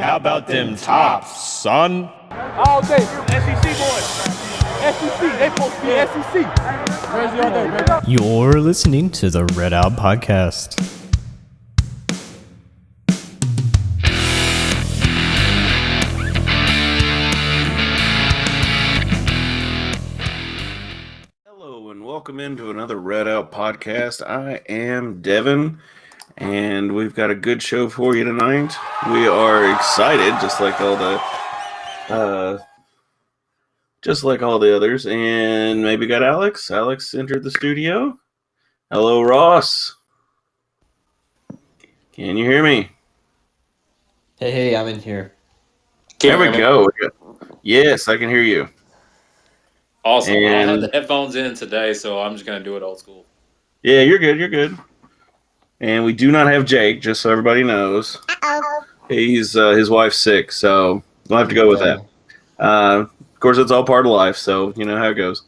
How about them tops, son? All day, SEC boys. SEC, they supposed to be SEC. Crazy all day, baby. You're listening to the Red Out Podcast. Hello and welcome into another Red Out Podcast. I am Devin, and we've got a good show for you tonight. We are excited, just like all the others, and maybe got Alex. Alex entered the studio. Hello, Ross. Can you hear me? Hey, I'm in here. There we go. Yes, I can hear you. Awesome. I And- had the headphones in today, so I'm just going to do it old school. Yeah, you're good. And we do not have Jake, just so everybody knows. He's his wife's sick, so we'll have to go with that. Of course, it's all part of life, so you know how it goes.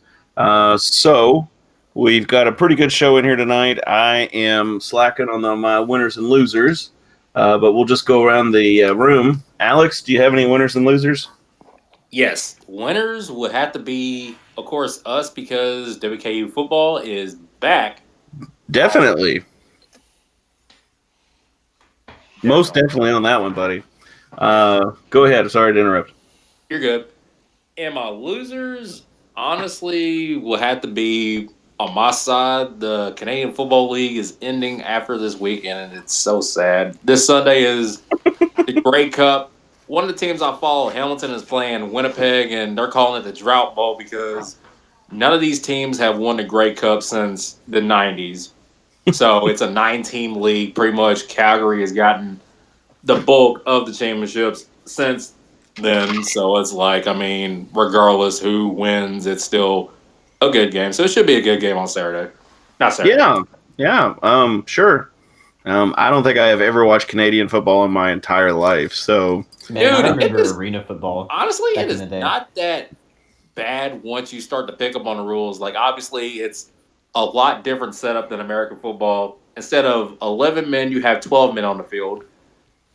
So we've got a pretty good show in here tonight. I am slacking on my winners and losers, but we'll just go around the room. Alex, do you have any winners and losers? Yes, winners would have to be, of course, us because WKU Football is back. Definitely. Most definitely on that one, buddy. Go ahead. Sorry to interrupt. You're good. And my losers, honestly, will have to be on my side. The Canadian Football League is ending after this weekend, and it's so sad. This Sunday is the Grey Cup. One of the teams I follow, Hamilton, is playing Winnipeg, and they're calling it the Drought Bowl because none of these teams have won the Grey Cup since the 90s. So it's a 9-team league. Pretty much Calgary has gotten the bulk of the championships since then. So it's like, I mean, regardless who wins, it's still a good game. So it should be a good game on Saturday. Not Saturday. Yeah. Sure. I don't think I have ever watched Canadian football in my entire life. So, Man, I Dude, remember it is- arena football. Honestly, back it in is the day. not that bad once you start to pick up on the rules. Like, obviously, it's a lot different setup than American football. Instead of 11 men, you have 12 men on the field.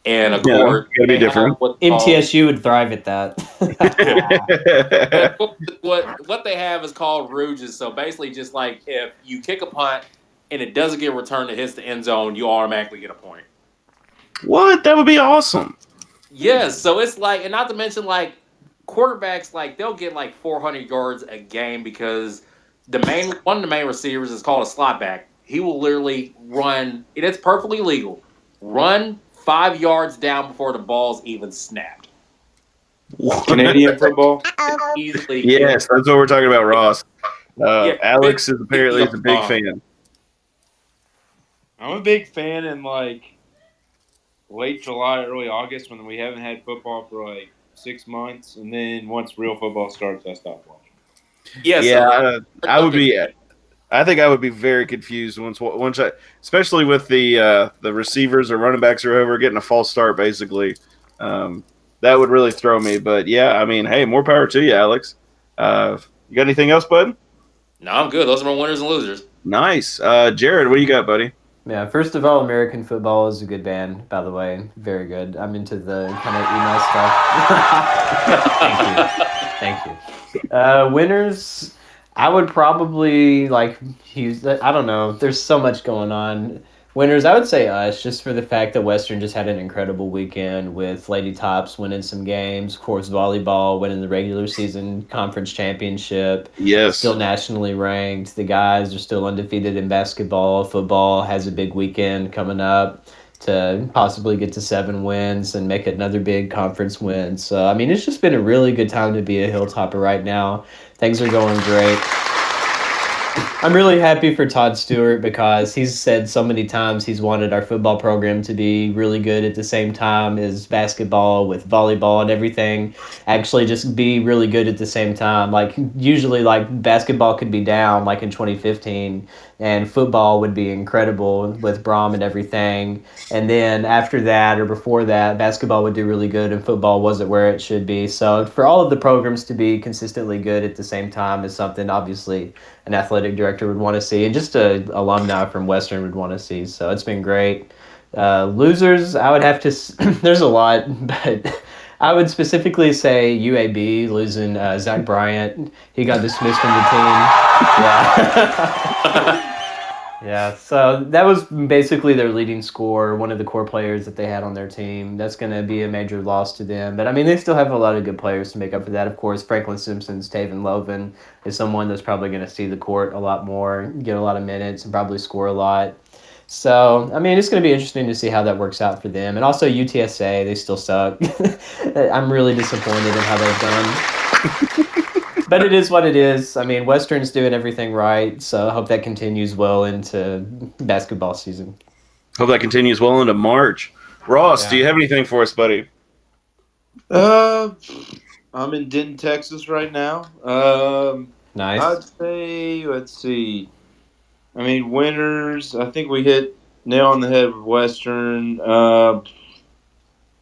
And, of course, gotta be they have different. what's called- MTSU would thrive at that. what they have is called rouges. So basically, just like if you kick a punt and it doesn't get returned, it hits the end zone, you automatically get a point. What? That would be awesome. Yes, so it's like, and not to mention like quarterbacks, like they'll get like 400 yards a game because one of the main receivers is called a slot back. He will literally run, and it's perfectly legal, run 5 yards down before the ball's even snapped. Canadian football? Easily. Yes, that's what we're talking about, Ross. Alex is apparently big a big bomb. fan. I'm a big fan in like late July, early August when we haven't had football for like 6 months, and then once real football starts, I stop watching. I would be. I think I would be very confused once I, especially with the receivers or running backs or whoever getting a false start. Basically, that would really throw me. But yeah, I mean, hey, more power to you, Alex. You got anything else, bud? No, I'm good. Those are my winners and losers. Nice, Jared. What do you got, buddy? Yeah, first of all, American football is a good band, by the way. Very good. I'm into the kind of emo stuff. Thank you. Winners, I would probably use. I don't know. There's so much going on. Winners, I would say us, just for the fact that Western just had an incredible weekend with Lady Tops winning some games. Of course, volleyball winning the regular season conference championship. Yes. Still nationally ranked. The guys are still undefeated in basketball. Football has a big weekend coming up to possibly get to 7 wins and make another big conference win. So, I mean, it's just been a really good time to be a Hilltopper right now. Things are going great. I'm really happy for Todd Stewart because he's said so many times he's wanted our football program to be really good at the same time as basketball with volleyball and everything. Actually just be really good at the same time. Like usually like basketball could be down like in 2015 and football would be incredible with Brom and everything. And then after that or before that, basketball would do really good and football wasn't where it should be. So for all of the programs to be consistently good at the same time is something obviously an athletic director would want to see and just a alumni from Western would want to see. So it's been great. Losers, I would have to. There's a lot, but I would specifically say UAB losing Zach Bryant. He got dismissed from the team. Yeah. Yeah, so that was basically their leading scorer, one of the core players that they had on their team. That's going to be a major loss to them. But, I mean, they still have a lot of good players to make up for that. Of course, Franklin Simpson's Taven Loven is someone that's probably going to see the court a lot more, get a lot of minutes, and probably score a lot. So, I mean, it's going to be interesting to see how that works out for them. And also UTSA, they still suck. I'm really disappointed in how they've done. But it is what it is. I mean, Western's doing everything right, so I hope that continues well into basketball season. Hope that continues well into March. Ross, do you have anything for us, buddy? I'm in Denton, Texas right now. Nice. I'd say, let's see. I mean, winners, I think we hit nail on the head with Western. Not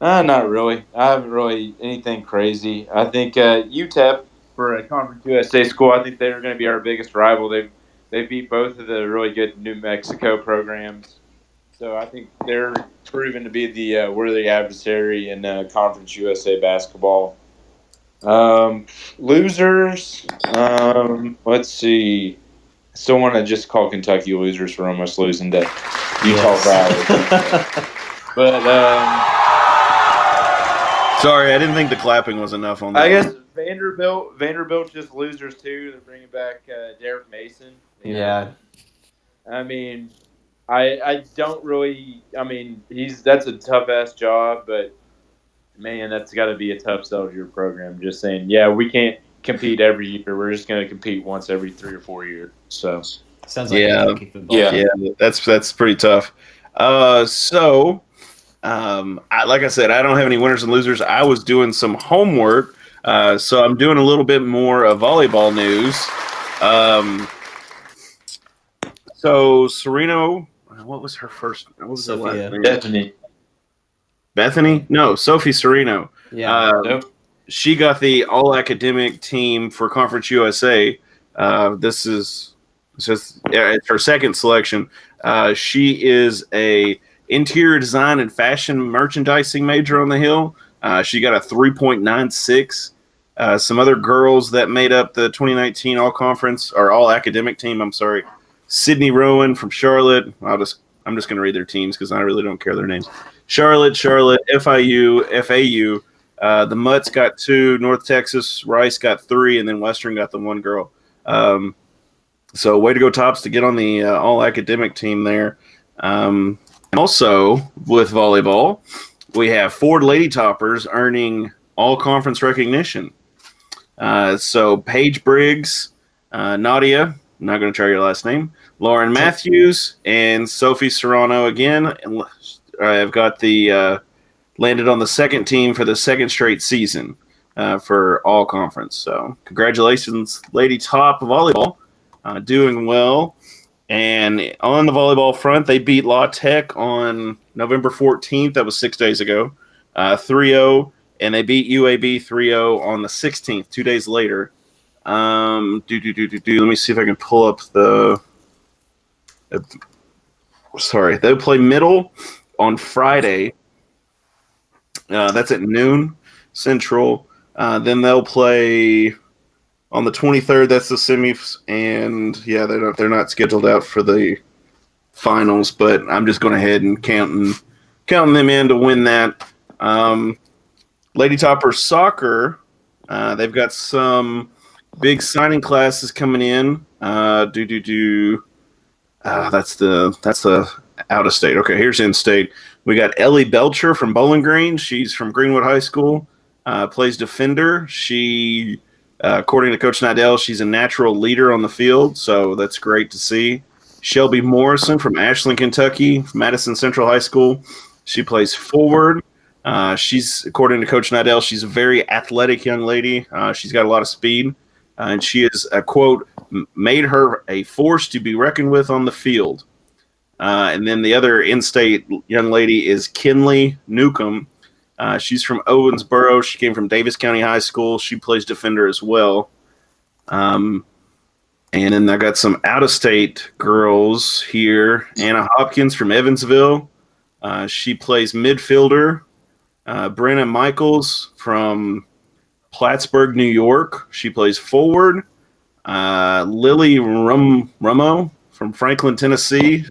really. I haven't really anything crazy. I think UTEP for a Conference USA school, I think they're going to be our biggest rival. They beat both of the really good New Mexico programs. So I think they're proven to be the worthy adversary in Conference USA basketball. Losers, let's see. I still want to just call Kentucky losers for almost losing to Utah Valley. But sorry, I didn't think the clapping was enough on that. I guess Vanderbilt's just losers too. They're bringing back Derek Mason. Yeah. I mean, I don't really. I mean, that's a tough ass job, but man, that's got to be a tough sell to your program. Just saying, yeah, we can't compete every year. We're just going to compete once every 3 or 4 years. So sounds like Kentucky football. Yeah, that's pretty tough. Like I said, I don't have any winners and losers. I was doing some homework, so I'm doing a little bit more of volleyball news. So Sereno, what was her first? What was her last name? Bethany? No, Sophie Sereno. Yeah. She got the all-academic team for Conference USA. It's her second selection. She is a interior design and fashion merchandising major on the Hill. She got a 3.96. Some other girls that made up the 2019 all-conference or all-academic team. I'm sorry, Sydney Rowan from Charlotte. I'm just going to read their teams because I really don't care their names. Charlotte, FIU, FAU. The Mutts got 2, North Texas, Rice got 3, and then Western got the 1 girl. So way to go, Tops, to get on the all-academic team there. Also, with volleyball, we have 4 Lady Toppers earning all-conference recognition. So Paige Briggs, Nadia, I'm not going to try your last name, Lauren Matthews, and Sophie Serrano again. I've got the landed on the second team for the second straight season for all conference. So congratulations, Lady Top volleyball, doing well. And on the volleyball front, they beat La Tech on November 14th. That was 6 days ago, 3-0. And they beat UAB 3-0 on the 16th, 2 days later. Let me see if I can pull up the. Sorry, they'll play Middle on Friday. That's at noon Central. Then they'll play on the 23rd. That's the semis, and yeah, they're not scheduled out for the finals. But I'm just going ahead and counting them in to win that. Lady Topper Soccer, they've got some big signing classes coming in. That's the out of state. Okay, here's in state. We got Ellie Belcher from Bowling Green. She's from Greenwood High School. Plays defender. She, according to Coach Nidell, she's a natural leader on the field, so that's great to see. Shelby Morrison from Ashland, Kentucky, from Madison Central High School. She plays forward. She's, according to Coach Nidell, she's a very athletic young lady. She's got a lot of speed, and she is, quote, made her a force to be reckoned with on the field. And then the other in-state young lady is Kinley Newcomb. She's from Owensboro. She came from Davis County High School. She plays defender as well. And then I got some out-of-state girls here. Anna Hopkins from Evansville. She plays midfielder. Brenna Michaels from Plattsburgh, New York. She plays forward. Lily Rummo from Franklin, Tennessee.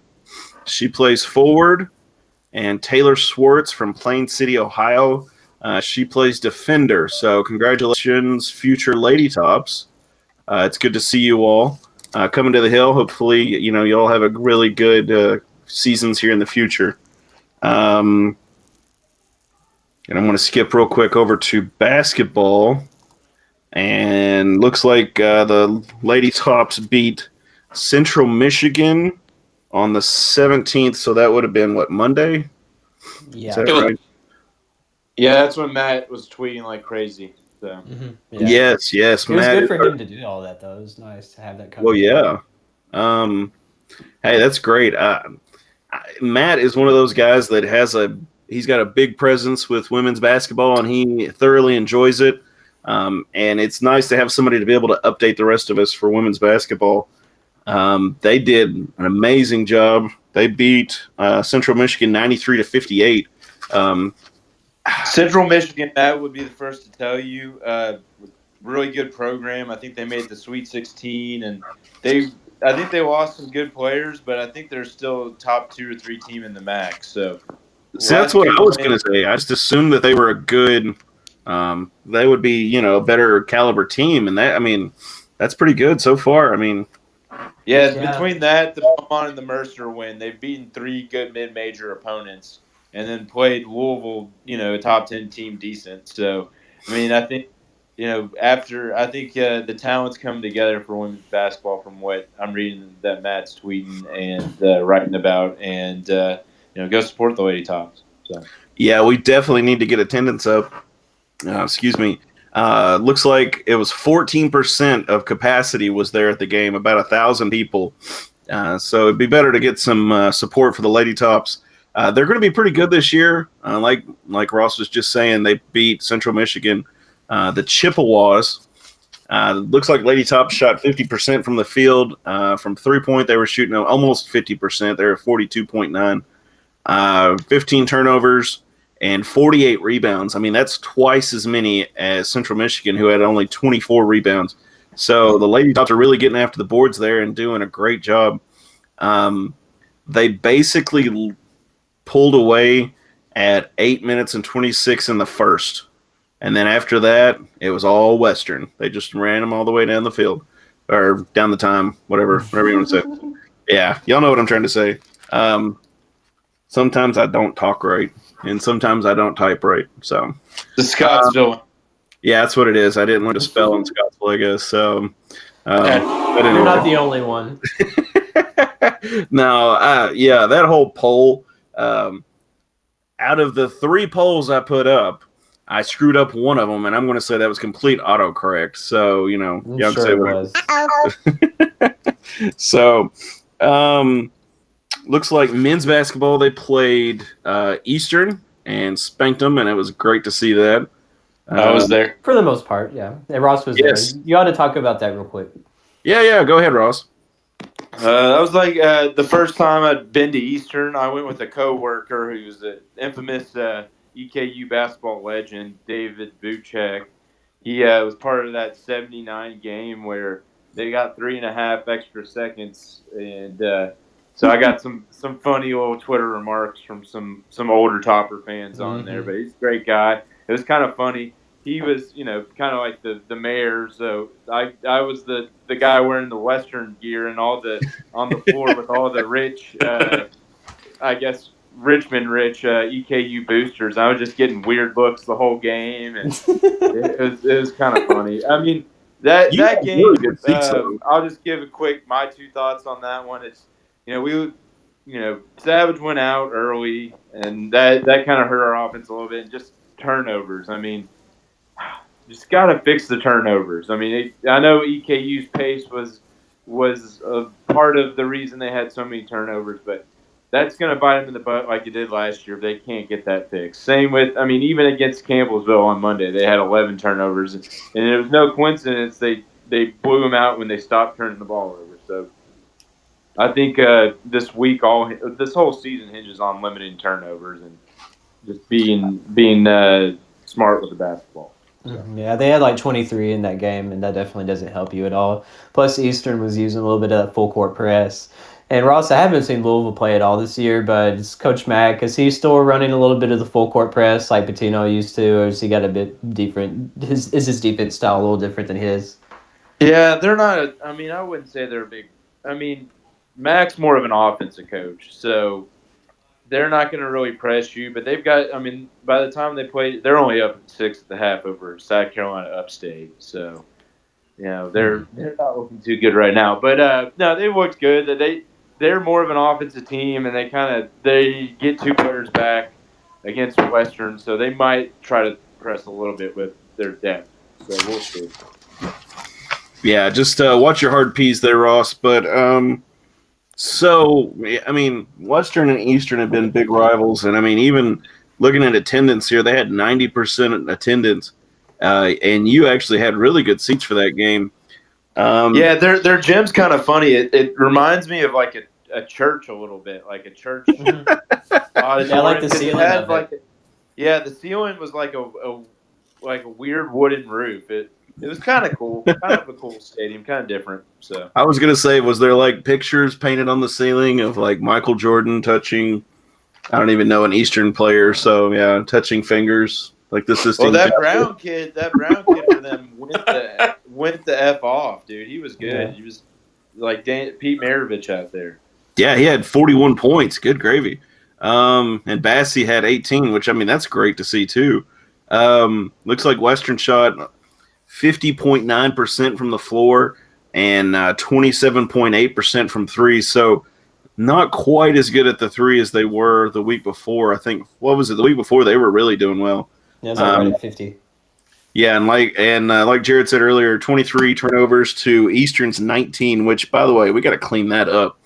She plays forward. And Taylor Swartz from Plain City, Ohio. She plays defender. So congratulations, future Lady Tops. It's good to see you all coming to the Hill. Hopefully, you all have a really good seasons here in the future. And I'm going to skip real quick over to basketball. And looks like the Lady Tops beat Central Michigan on the 17th. So that would have been, Monday? Yeah. Is that right? Yeah, that's when Matt was tweeting like crazy. So. Mm-hmm. Yeah. Yes, It was Matt. good for him to do all that, though. It was nice to have that cover. Well, yeah. Hey, that's great. Matt is one of those guys that he's got a big presence with women's basketball, and he thoroughly enjoys it. And it's nice to have somebody to be able to update the rest of us for women's basketball. They did an amazing job. They beat Central Michigan 93-58. Central Michigan, that would be the first to tell you. Really good program. I think they made the Sweet 16, and I think they lost some good players, but I think they're still top 2 or 3 team in the MAC. So that's what I was going to say. I just assumed that they were a good. They would be, a better caliber team, and that's pretty good so far. Between that, the Belmont and the Mercer win, they've beaten 3 good mid-major opponents, and then played Louisville, a top 10 team decent. So, I think, the talent's come together for women's basketball from what I'm reading that Matt's tweeting and writing about, and go support the Lady Tops. So. Yeah, we definitely need to get attendance up. Excuse me. Looks like it was 14% of capacity was there at the game, about 1,000 people. So it'd be better to get some support for the Lady Tops. They're going to be pretty good this year. Like Ross was just saying, they beat Central Michigan. The Chippewas. Looks like Lady Tops shot 50% from the field. From 3-point, they were shooting almost 50%. They were 42.9. 15 turnovers and 48 rebounds. That's twice as many as Central Michigan, who had only 24 rebounds. So the Lady Tops are really getting after the boards there and doing a great job. They basically pulled away at 8 minutes and 26 in the first. And then after that, it was all Western. They just ran them all the way down the field. Or down the time, whatever you want to say. Yeah, y'all know what I'm trying to say. Sometimes I don't talk right, and sometimes I don't type right. So the Scottsville. Yeah, that's what it is. I didn't learn to spell in Scottsville, I guess. So you're not the only one. No, that whole poll. Out of the 3 polls I put up, I screwed up one of them, and I'm going to say that was complete autocorrect. So y'all can say what it was. So, looks like men's basketball, they played Eastern and spanked them, and it was great to see that. I was there. For the most part, yeah. And Ross was there. You ought to talk about that real quick. Yeah. Go ahead, Ross. That was like the first time I'd been to Eastern. I went with a coworker who's an infamous EKU basketball legend, David Buchek. He was part of that 79 game where they got 3.5 extra seconds, and so I got some funny little Twitter remarks from some older Topper fans on there. But he's a great guy. It was kind of funny. He was, kind of like the mayor. So I was the guy wearing the Western gear and on the floor with all the rich, I guess Richmond rich EKU boosters. I was just getting weird looks the whole game, and it was kind of funny. That game. Really I'll just give my 2 thoughts on that one. It's Savage went out early, and that kind of hurt our offense a little bit. And just turnovers. Just got to fix the turnovers. I know EKU's pace was a part of the reason they had so many turnovers, but that's going to bite them in the butt like it did last year if they can't get that fixed. Same with, even against Campbellsville on Monday, they had 11 turnovers, and it was no coincidence they blew them out when they stopped turning the ball over. So I think this whole season hinges on limiting turnovers and just being smart with the basketball. So. Yeah, they had like 23 in that game, and that definitely doesn't help you at all. Plus, Eastern was using a little bit of full court press. And Ross, I haven't seen Louisville play at all this year, but it's Coach Mack. Is he still running a little bit of the full court press like Patino used to, or has he got a bit different? Is his defense style a little different than his? Yeah, they're not. I mean, I wouldn't say they're big. I mean, Mac's more of an offensive coach, so they're not going to really press you. But they've got. I mean, by the time they play, they're only up 6 at the half over South Carolina Upstate. So, they're not looking too good right now. But no, they looked good. They're more of an offensive team, and they get 2 players back against Western, so they might try to press a little bit with their depth. So we'll see. Yeah, just watch your hard P's there, Ross. But so I mean, Western and Eastern have been big rivals, and I mean, even looking at attendance here, they had 90% attendance, and you actually had really good seats for that game. Yeah, their gym's kind of funny. It reminds me of like a church a little bit, like a church. Yeah, I like the ceiling of it. Yeah, the ceiling was like a weird wooden roof. It was kind of cool, kind of a cool stadium, kind of different. So I was gonna say, was there like pictures painted on the ceiling of like Michael Jordan touching? I don't even know an Eastern player, so yeah, touching fingers like the system. Well, that Brown kid for them went the F off, dude. He was good. Yeah. He was like Pete Maravich out there. Yeah, he had 41 points. Good gravy. And Bassie had 18, which I mean that's great to see too. Looks like Western shot 50.9% from the floor and 27.8% from three. So not quite as good at the three as they were the week before. I think what was it the week before they were really doing well. Yeah, it's like right at 50. Yeah, and like Jared said earlier, 23 turnovers to Eastern's 19, which, by the way, we got to clean that up.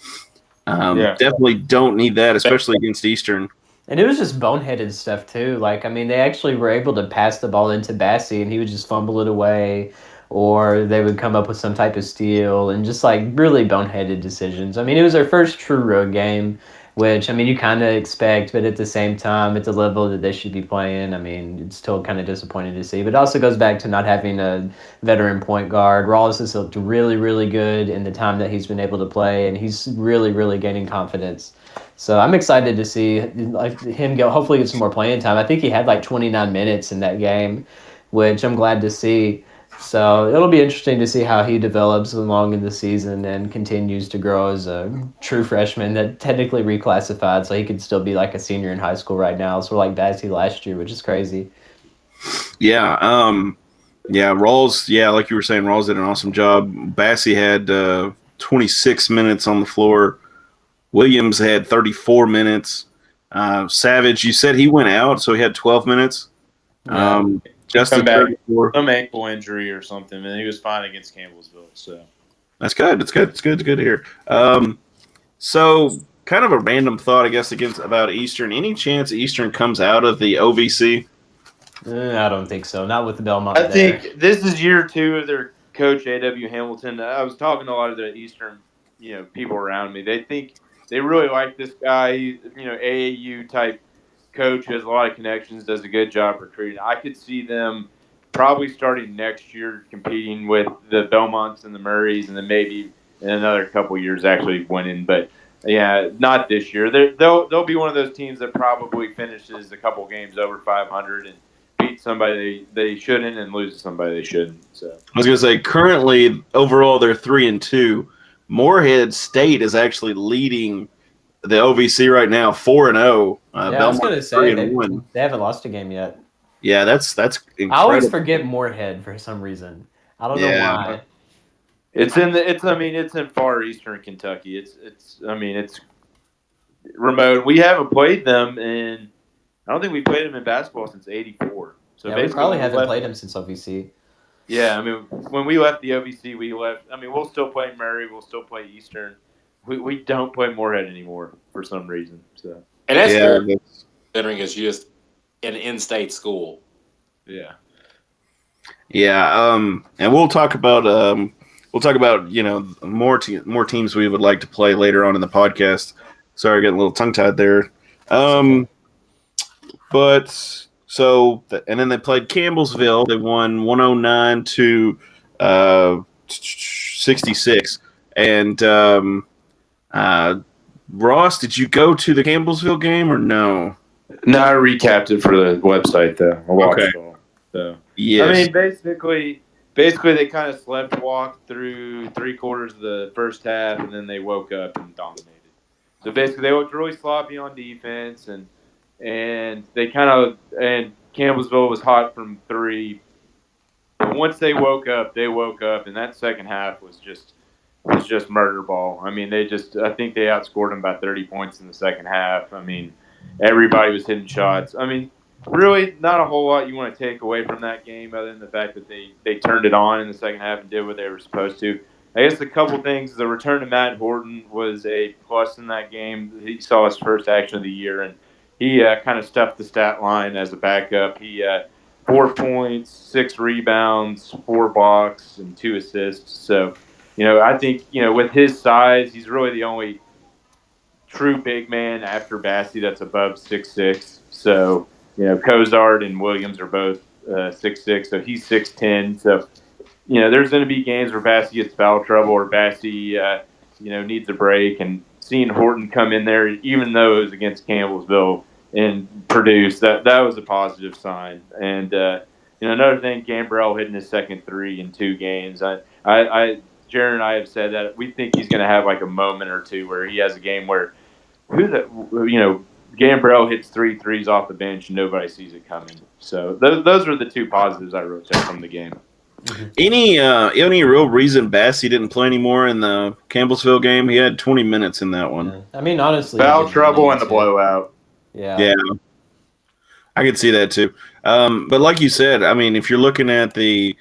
Definitely don't need that, especially against Eastern. And it was just boneheaded stuff, too. Like, I mean, they actually were able to pass the ball into Bassie, and he would just fumble it away, or they would come up with some type of steal, and just, like, really boneheaded decisions. I mean, it was their first true road game, which, I mean, you kind of expect, but at the same time, at the level that they should be playing, I mean, it's still kind of disappointing to see. But it also goes back to not having a veteran point guard. Rawls has looked really, really good in the time that he's been able to play, and he's really, really gaining confidence. So I'm excited to see like him hopefully get some more playing time. I think he had like 29 minutes in that game, which I'm glad to see. So it'll be interesting to see how he develops along in the season and continues to grow as a true freshman that technically reclassified, so he could still be like a senior in high school right now. So like Bassie last year, which is crazy. Yeah, Rawls, like you were saying, Rawls did an awesome job. Bassie had 26 minutes on the floor. Williams had 34 minutes. Savage, you said he went out, so he had 12 minutes. Justin back some ankle injury or something, and he was fine against Campbellsville. So that's good. It's good to hear. So kind of a random thought, I guess, about Eastern. Any chance Eastern comes out of the OVC? I don't think so. Not with the Belmont. I think this is year 2 of their coach A.W. Hamilton. I was talking to a lot of the Eastern, people around me. They think they really like this guy. He's, AAU type coach, has a lot of connections, does a good job recruiting. I could see them probably starting next year competing with the Belmonts and the Murrays, and then maybe in another couple years actually winning. But yeah, not this year. They'll be one of those teams that probably finishes a couple games over 500 and beats somebody they shouldn't and loses somebody they shouldn't. So I was going to say, currently overall they're 3-2. Morehead State is actually leading the OVC right now, 4-0. I was going to say they haven't lost a game yet. Yeah, that's incredible. I always forget Morehead for some reason. I don't know why. It's in far eastern Kentucky. It's remote. We haven't played them in. I don't think we played them in basketball since '84. So we probably haven't played them since OVC. Yeah, when we left the OVC, we left. We'll still play Murray. We'll still play Eastern. We don't play Morehead anymore for some reason. So and that's fair, considering it's just an in-state school. Yeah. Yeah. And we'll talk about we'll talk about more teams we would like to play later on in the podcast. Sorry, getting a little tongue tied there. Okay. But so and then they played Campbellsville. They won 109 to 66. And Ross, did you go to the Campbellsville game or no? No, I recapped it for the website though. I watched Okay. it all. So Yes. I mean, basically they kind of slept walked through 3/4 of the first half, and then they woke up and dominated. So basically, they looked really sloppy on defense, and they and Campbellsville was hot from three. But once they woke up, and that second half was just murder ball. I mean, I think they outscored them by 30 points in the second half. I mean, everybody was hitting shots. I mean, really not a whole lot you want to take away from that game other than the fact that they turned it on in the second half and did what they were supposed to. I guess a couple things. The return to Matt Horton was a plus in that game. He saw his first action of the year, and he kind of stuffed the stat line as a backup. He 4 points, 6 rebounds, 4 blocks, and 2 assists. So, I think, with his size, he's really the only true big man after Bassey that's above 6'6". So, Cozart and Williams are both 6'6", so he's 6'10". So, there's going to be games where Bassey gets foul trouble or Bassey, needs a break. And seeing Horton come in there, even though it was against Campbellsville, and produce, that was a positive sign. And, another thing, Gambrell hitting his second 3 in 2 games. Jared and I have said that we think he's going to have like a moment or two where he has a game where Gambrell hits 3 threes off the bench and nobody sees it coming. So those are the 2 positives I wrote down from the game. Any real reason Bassey didn't play anymore in the Campbellsville game? He had 20 minutes in that one. Yeah. I mean, honestly, Foul trouble and the blowout. Yeah. I could see that too. But like you said, I mean, if you're looking at the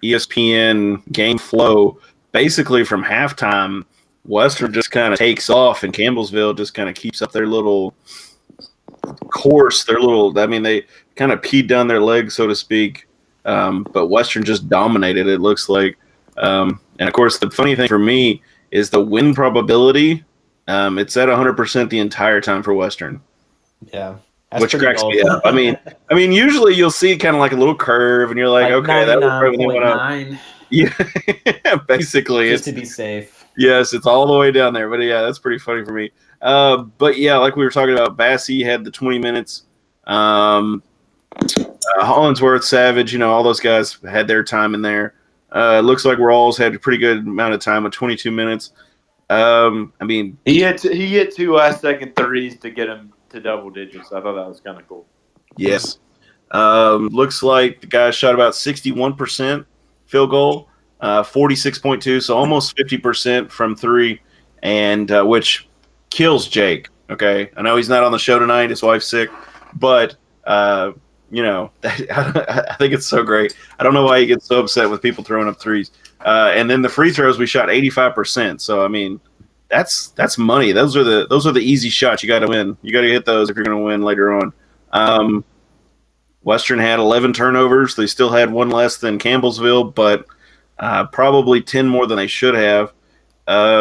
ESPN game flow, basically from halftime, Western just kind of takes off, and Campbellsville just kind of keeps up their little course. They kind of peed down their legs, so to speak. But Western just dominated, it looks like. And of course, the funny thing for me is the win probability. It's at 100% the entire time for Western. Yeah. Which cracks me up. I mean, usually you'll see kind of like a little curve, and you're like okay, that was probably when they went up. Yeah, basically, just to be safe. Yes, it's all the way down there. But yeah, that's pretty funny for me. But yeah, like we were talking about, Bassey had the 20 minutes. Hollinsworth, Savage, all those guys had their time in there. It looks like Rawls had a pretty good amount of time with 22 minutes. I mean, he hit 2 last second threes to get him to double digits. I thought that was kind of cool. Yes. Looks like the guy shot about 61% field goal, 46.2, so almost 50% from 3, and which kills Jake. Okay, I know he's not on the show tonight; his wife's sick, but I think it's so great. I don't know why he gets so upset with people throwing up threes. And then the free throws, we shot 85%. So I mean, that's money. Those are the easy shots. You got to win. You got to hit those if you're going to win later on. Western had 11 turnovers. They still had 1 less than Campbellsville, but probably 10 more than they should have.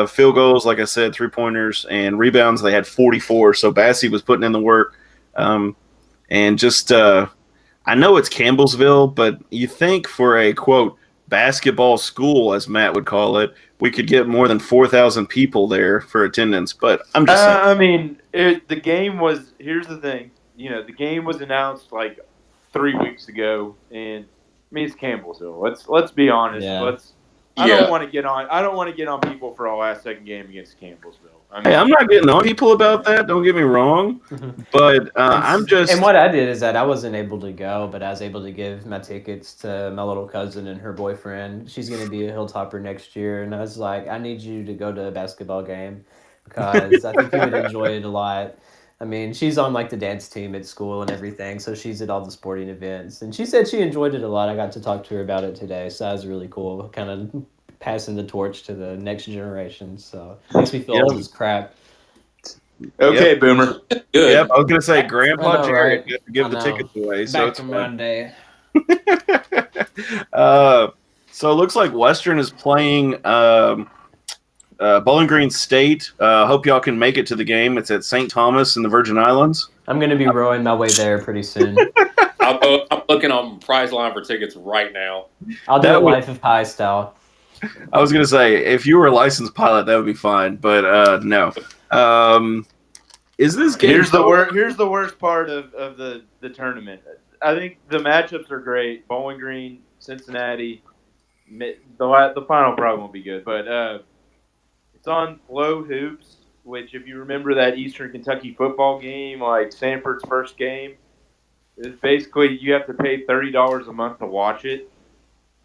Field goals, like I said, 3-pointers, and rebounds, they had 44. So Bassey was putting in the work. And just I know it's Campbellsville, but you think for a, quote, basketball school, as Matt would call it, we could get more than 4,000 people there for attendance. But I'm just saying. I mean, the game was – here's the thing. The game was announced like 3 weeks ago, and I mean, it's Campbellsville. Let's be honest. Yeah. I don't want to get on people for a last-second game against Campbellsville. I mean, Hey, I'm not getting on people about that. Don't get me wrong, but I'm just. And what I did is that I wasn't able to go, but I was able to give my tickets to my little cousin and her boyfriend. She's going to be a Hilltopper next year, and I was like, I need you to go to a basketball game because I think you would enjoy it a lot. I mean, she's on like the dance team at school and everything, so she's at all the sporting events, and she said she enjoyed it a lot. I got to talk to her about it today, so that was really cool. Kind of passing the torch to the next generation, so it makes me feel old as crap. okay, Boomer. Good. Yep, I was gonna say Grandpa I know, Jared right? got to give I the know. tickets away, so Back it's to fun. Monday. So it looks like Western is playing Bowling Green State. Hope y'all can make it to the game. It's at St. Thomas in the Virgin Islands. I'm going to be rowing my way there pretty soon. I'm looking on prize line for tickets right now. I'll do a Life of Pi style. I was going to say, if you were a licensed pilot, that would be fine, but no. Is this game? Here's the worst part of the tournament. I think the matchups are great. Bowling Green, Cincinnati. The final probably won't be good, but it's on Flow Hoops, which if you remember that Eastern Kentucky football game, like Sanford's first game, is basically you have to pay $30 a month to watch it.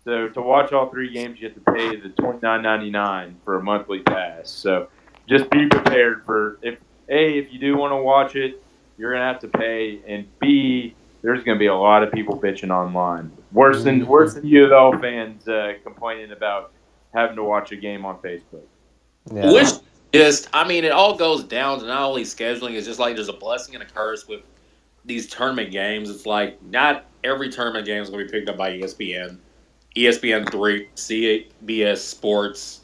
So to watch all 3 games, you have to pay the $29.99 for a monthly pass. So just be prepared for if you do want to watch it, you're gonna have to pay, and B, there's gonna be a lot of people bitching online. Worse than U of L fans complaining about having to watch a game on Facebook. Yeah. Which it all goes down to not only scheduling. It's just like there's a blessing and a curse with these tournament games. It's like not every tournament game is going to be picked up by ESPN, ESPN3, CBS Sports,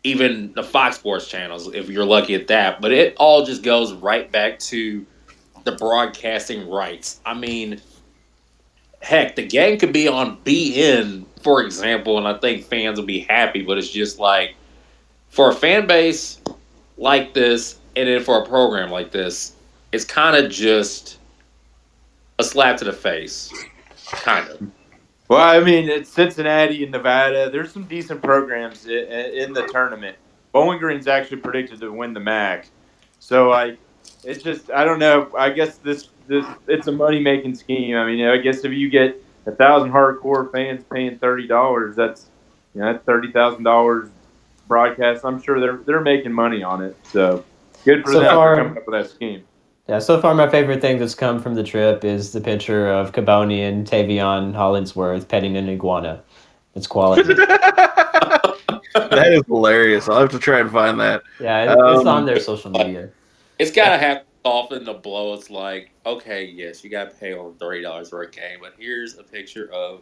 even the Fox Sports channels, if you're lucky at that. But it all just goes right back to the broadcasting rights. I mean, heck, the game could be on BN, for example, and I think fans will be happy, but it's just like, for a fan base like this, and then for a program like this, it's kind of just a slap to the face, kind of. Well, I mean, it's Cincinnati and Nevada. There's some decent programs in the tournament. Bowling Green's actually predicted to win the MAC. So, it's just, I don't know. I guess this it's a money-making scheme. I mean, I guess if you get 1,000 hardcore fans paying $30, that's $30,000 broadcast. I'm sure they're making money on it. So, good for them for coming up with that scheme. Yeah, so far my favorite thing that's come from the trip is the picture of Caboni and Tavion Hollingsworth petting an iguana. It's quality. That is hilarious. I'll have to try and find that. Yeah, it's on their social media. It's got to have soften the blow. It's like, okay, yes, you got to pay over $30 for a game, but here's a picture of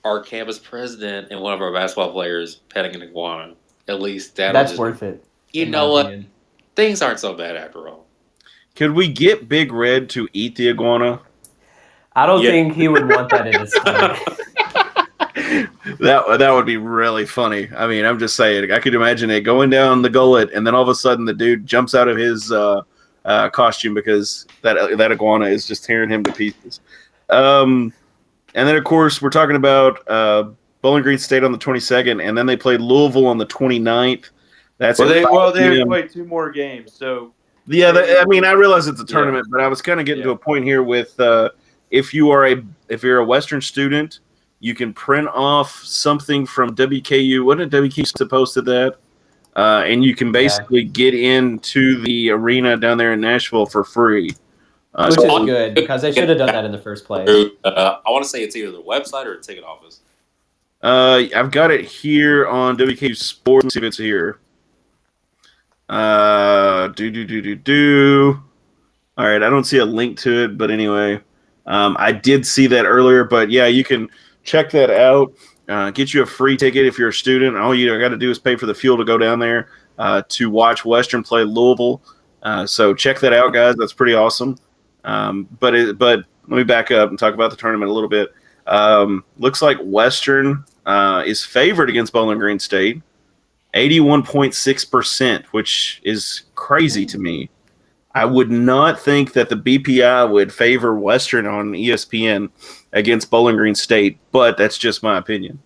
our campus president and one of our basketball players petting an iguana. At least that's worth it. You know what? Things aren't so bad after all. Could we get Big Red to eat the iguana? I don't think he would want that in his stomach. That would be really funny. I mean, I'm just saying. I could imagine it going down the gullet, and then all of a sudden the dude jumps out of his costume because that iguana is just tearing him to pieces. And then, of course, we're talking about Bowling Green State on the 22nd, and then they played Louisville on the 29th. They played 2 more games, so. Yeah, I realize it's a tournament, but I was kind of getting to a point here with if you're a Western student, you can print off something from WKU. What did WKU posted that? And you can basically get into the arena down there in Nashville for free. Which is good, because they should have done that in the first place. I want to say it's either the website or the ticket office. I've got it here on WKU Sports. Let's see if it's here. All right, I don't see a link to it, but anyway, I did see that earlier. But yeah, you can check that out. Get you a free ticket if you're a student. All you got to do is pay for the fuel to go down there to watch Western play Louisville. So check that out, guys. That's pretty awesome. But let me back up and talk about the tournament a little bit. Looks like Western is favored against Bowling Green State. 81.6%, which is crazy to me. I would not think that the BPI would favor Western on ESPN against Bowling Green State, but that's just my opinion.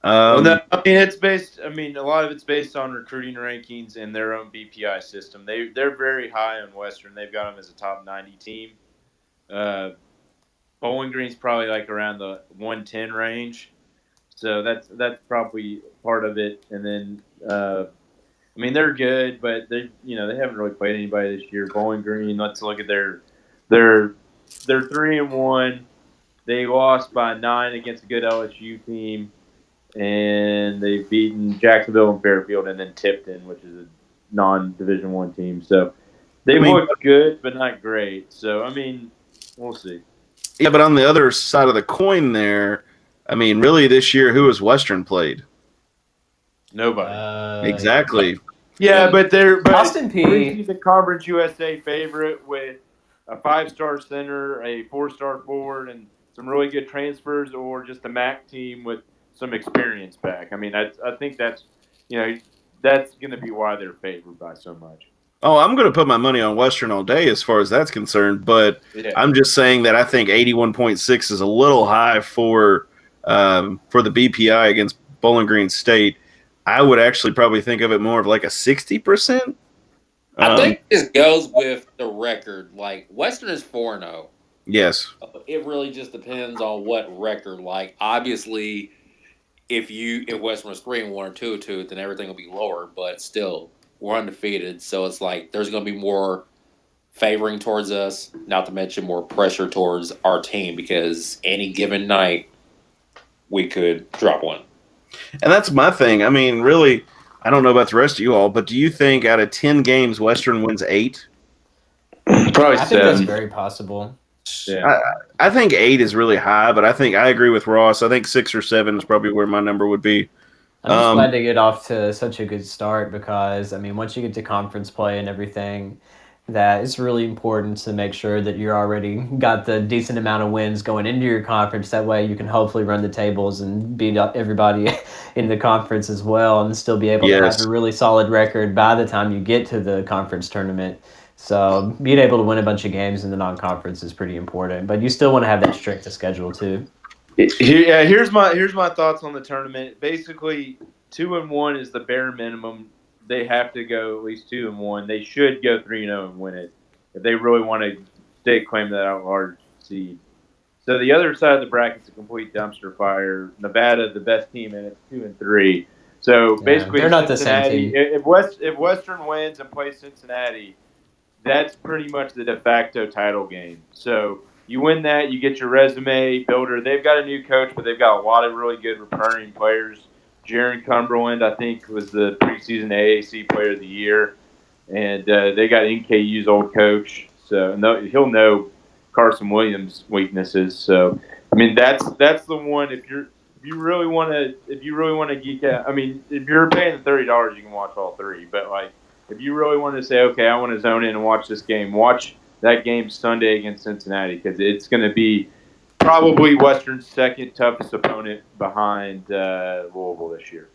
It's based. I mean, a lot of it's based on recruiting rankings and their own BPI system. They're very high on Western. They've got them as a top 90 team. Bowling Green's probably like around the 110 range, so that's probably part of it. And then, they're good, but they haven't really played anybody this year. Bowling Green. Let's look at they're 3-1. They lost by 9 against a good LSU team, and they've beaten Jacksonville and Fairfield, and then Tipton, which is a non-Division I team. So they look good, but not great. So we'll see. Yeah, but on the other side of the coin there, I mean, really, this year, who has Western played? Nobody. Exactly. Yeah, but they're Austin P. preseason Conference USA favorite with a 5-star center, a 4-star forward, and some really good transfers, or just a MAC team with some experience back. I mean, I think that's that's going to be why they're favored by so much. Oh, I'm going to put my money on Western all day as far as that's concerned, but Yeah. I'm just saying that I think 81.6 is a little high for the BPI against Bowling Green State. I would actually probably think of it more of like a 60%. I think this goes with the record. Like, Western is 4-0. Yes. It really just depends on what record. Like, obviously, if Western was 3-1 or 2-2, then everything will be lower. But still, we're undefeated, so it's like there's going to be more favoring towards us. Not to mention more pressure towards our team because any given night we could drop one. And that's my thing. I mean, really, I don't know about the rest of you all, but do you think out of 10 games, Western wins 8? Probably I think that's 7. very possible. Yeah. I think 8 is really high, but I agree with Ross. I think 6 or 7 is probably where my number would be. I'm just glad to get off to such a good start because, I mean, once you get to conference play and everything, that it's really important to make sure that you're already got the decent amount of wins going into your conference. That way you can hopefully run the tables and beat up everybody in the conference as well and still be able to have a really solid record by the time you get to the conference tournament. So being able to win a bunch of games in the non-conference is pretty important, but you still want to have that strict schedule too. Yeah, here's my thoughts on the tournament. Basically, 2-1 is the bare minimum. They have to go at least 2-1. They should go 3-0 and win it if they really want to stake claim to that large seed. So the other side of the bracket's a complete dumpster fire. Nevada, the best team in it, 2-3. So basically, they're not Cincinnati. the same team. If Western wins and plays Cincinnati, that's pretty much the de facto title game. So you win that, you get your resume builder. They've got a new coach, but they've got a lot of really good returning players. Jaron Cumberland, I think, was the preseason AAC Player of the Year, and they got NKU's old coach, so he'll know Carson Williams' weaknesses. So, I mean, that's the one. If you really want to geek out, I mean, if you're paying the $30, you can watch all 3. But like, if you really want to say, okay, I want to zone in and watch this game, watch that game Sunday against Cincinnati because it's going to be probably Western's second toughest opponent behind Louisville this year.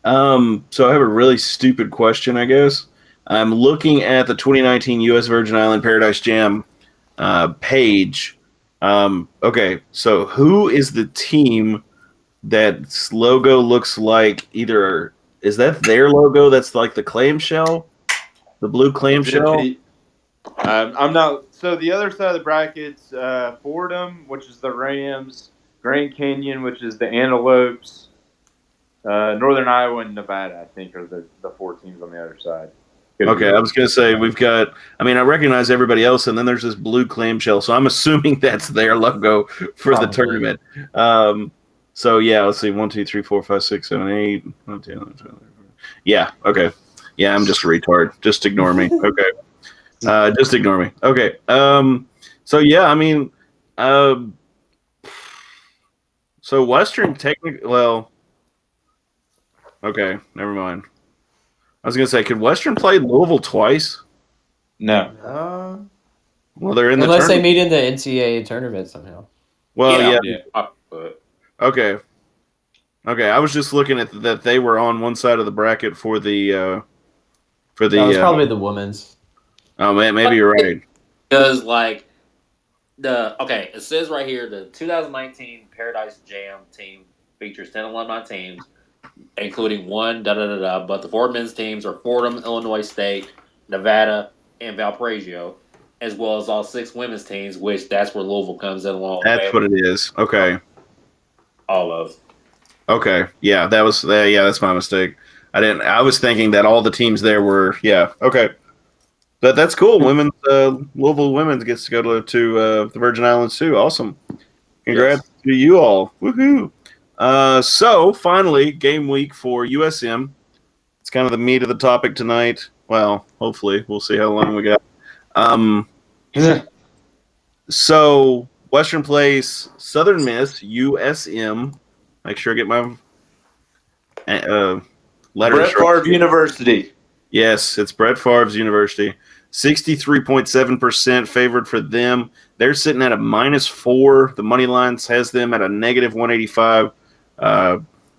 So I have a really stupid question, I guess. I'm looking at the 2019 U.S. Virgin Island Paradise Jam page. Okay, so who is the team that's logo looks like either – is that their logo that's like the clamshell? The blue clamshell? I'm not – so the other side of the bracket's Fordham, which is the Rams, Grand Canyon, which is the Antelopes, Northern Iowa and Nevada, I think, are the 4 teams on the other side. Okay, I was going to say we've got – I mean, I recognize everybody else, and then there's this blue clamshell, so I'm assuming that's their logo for the tournament. So, yeah, let's see. 1, 2, 3, 4, 5, 6, 7, 8. 1, 2, 3, 4. Yeah, okay. Yeah, I'm just a retard. Just ignore me. Okay. Just ignore me. Okay. So, yeah, I mean, so Western technically – well, okay, never mind. I was going to say, could Western play Louisville twice? No. Well, they're in the unless they tournament. meet in the NCAA tournament somehow. Well, yeah. Okay. Okay, I was just looking at that they were on one side of the bracket for the That was probably the women's. Oh man, maybe you're right. Because like it says right here the 2019 Paradise Jam team features 10 alumni teams, including one but the 4 men's teams are Fordham, Illinois State, Nevada, and Valparaiso, as well as all 6 women's teams, which that's where Louisville comes in along. That's what it is. Okay. All of. Okay. Yeah, that's my mistake. I was thinking that all the teams there were okay. But that's cool. Women's Louisville women's gets to go to the Virgin Islands too. Awesome. Congrats to you all. Woohoo. So finally, game week for USM. It's kind of the meat of the topic tonight. Well, hopefully. We'll see how long we got. So Western plays Southern Miss, USM. Make sure I get my letters Brett Favre University. Yes, it's Brett Favre's University. 63.7% favored for them. They're sitting at a -4. The money lines has them at a -185.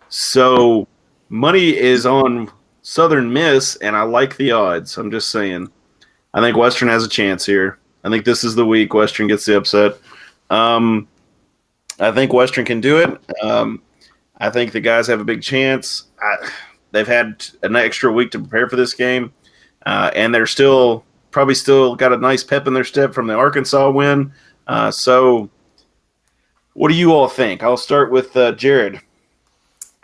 So money is on Southern Miss, and I like the odds. I'm just saying. I think Western has a chance here. I think this is the week Western gets the upset. I think Western can do it. I think the guys have a big chance. They've had an extra week to prepare for this game, and they're probably still got a nice pep in their step from the Arkansas win. So what do you all think? I'll start with Jared.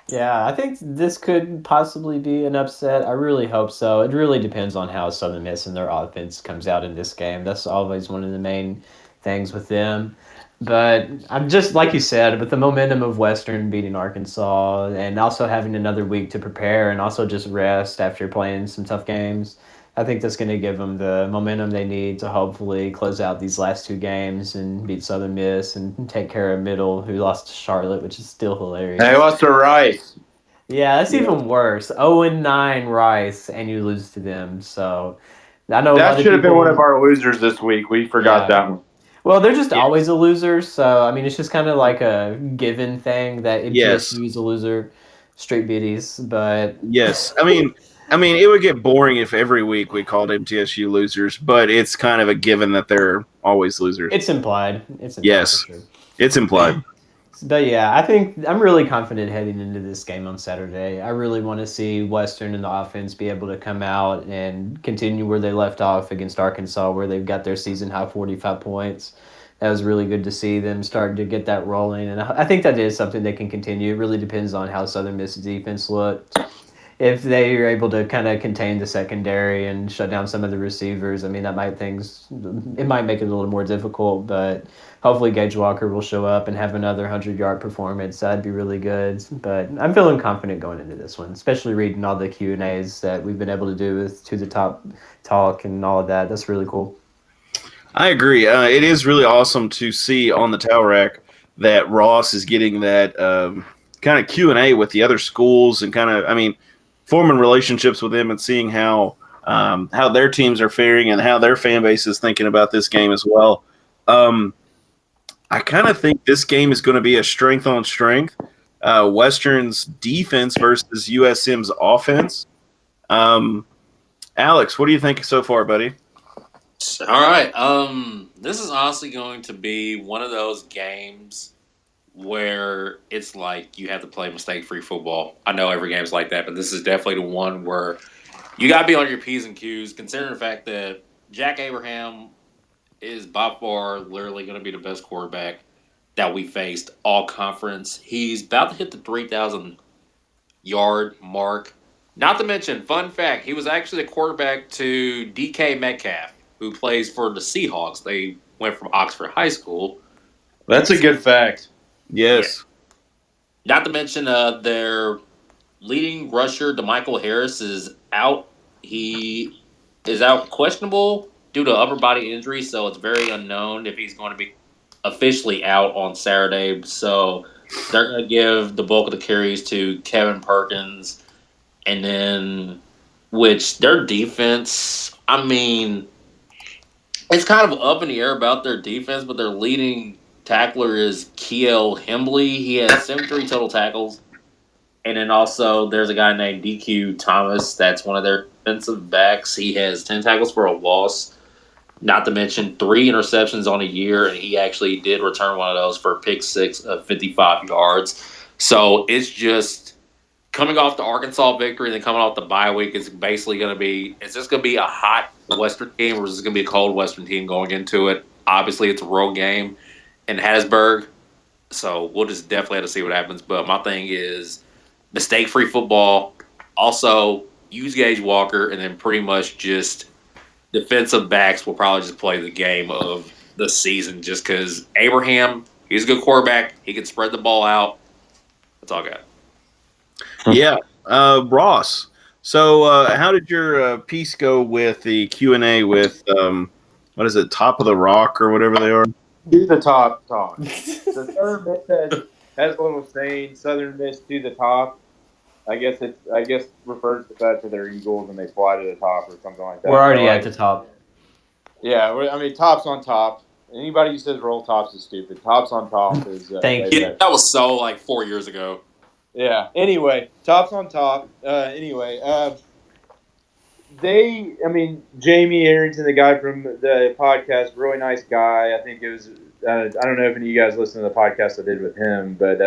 Yeah, I think this could possibly be an upset. I really hope so. It really depends on how Southern Miss and their offense comes out in this game. That's always one of the main things with them. But I'm just, like you said, with the momentum of Western beating Arkansas and also having another week to prepare and also just rest after playing some tough games, I think that's going to give them the momentum they need to hopefully close out these last two games and beat Southern Miss and take care of Middle, who lost to Charlotte, which is still hilarious. They lost to Rice. Yeah, that's even worse. 0-9 Rice, and you lose to them. So I know that should have been one of our losers this week. We forgot that one. Well, they're just always a loser. So, I mean, it's just kind of like a given thing that MTSU is a loser, straight biddies. But yes, I mean, it would get boring if every week we called MTSU losers, but it's kind of a given that they're always losers. It's implied. Yes, sure. It's implied. But yeah, I think I'm really confident heading into this game on Saturday. I really want to see Western and the offense be able to come out and continue where they left off against Arkansas, where they've got their season high 45 points. That was really good to see them starting to get that rolling. And I think that is something they can continue. It really depends on how Southern Miss's defense looked. If they are able to kind of contain the secondary and shut down some of the receivers, I mean, it might make it a little more difficult, but hopefully Gage Walker will show up and have another 100-yard performance. That'd be really good. But I'm feeling confident going into this one, especially reading all the Q&As that we've been able to do with To The Top talk and all of that. That's really cool. I agree. It is really awesome to see on the towel rack that Ross is getting that kind of Q&A with the other schools and kind of, I mean, forming relationships with them and seeing how their teams are faring and how their fan base is thinking about this game as well. I kind of think this game is going to be a strength on strength. Western's defense versus USM's offense. Alex, what do you think so far, buddy? All right. This is honestly going to be one of those games where it's like you have to play mistake-free football. I know every game's like that, but this is definitely the one where you got to be on your P's and Q's, considering the fact that Jack Abraham is by far literally going to be the best quarterback that we faced all conference. He's about to hit the 3,000-yard mark. Not to mention, fun fact, he was actually the quarterback to DK Metcalf, who plays for the Seahawks. They went from Oxford High School. That's a good fact. Yes. Yeah. Not to mention their leading rusher, DeMichael Harris, is out. He is out questionable due to upper body injury, so it's very unknown if he's going to be officially out on Saturday. So they're going to give the bulk of the carries to Kevin Perkins. And then, which their defense, I mean, it's kind of up in the air about their defense, but their leading tackler is Kiel Hembley. He has 73 total tackles. And then also there's a guy named DQ Thomas. That's one of their defensive backs. He has 10 tackles for a loss. Not to mention 3 interceptions on a year, and he actually did return one of those for a pick 6 of 55 yards. So it's just coming off the Arkansas victory and then coming off the bye week is basically going to be – is this going to be a hot Western team or is this going to be a cold Western team going into it? Obviously, it's a road game in Hattiesburg, so we'll just definitely have to see what happens. But my thing is mistake-free football, also use Gage Walker, and then pretty much just defensive backs will probably just play the game of the season just because Abraham, he's a good quarterback. He can spread the ball out. That's all I got. Yeah. Ross, so how did your piece go with the Q&A with, what is it, Top of the Rock or whatever they are? To the top. The Southern Miss has a little saying, Southern Miss to the top. I guess refers to their Eagles and they fly to the top or something like that. We're already at the top. Yeah, I mean, top's on top. Anybody who says roll tops is stupid. Tops on top is Thank way you. better. That was so like 4 years ago. Yeah. Anyway, tops on top. Jamie Arrington, the guy from the podcast, really nice guy. I think it was. I don't know if any of you guys listened to the podcast I did with him, but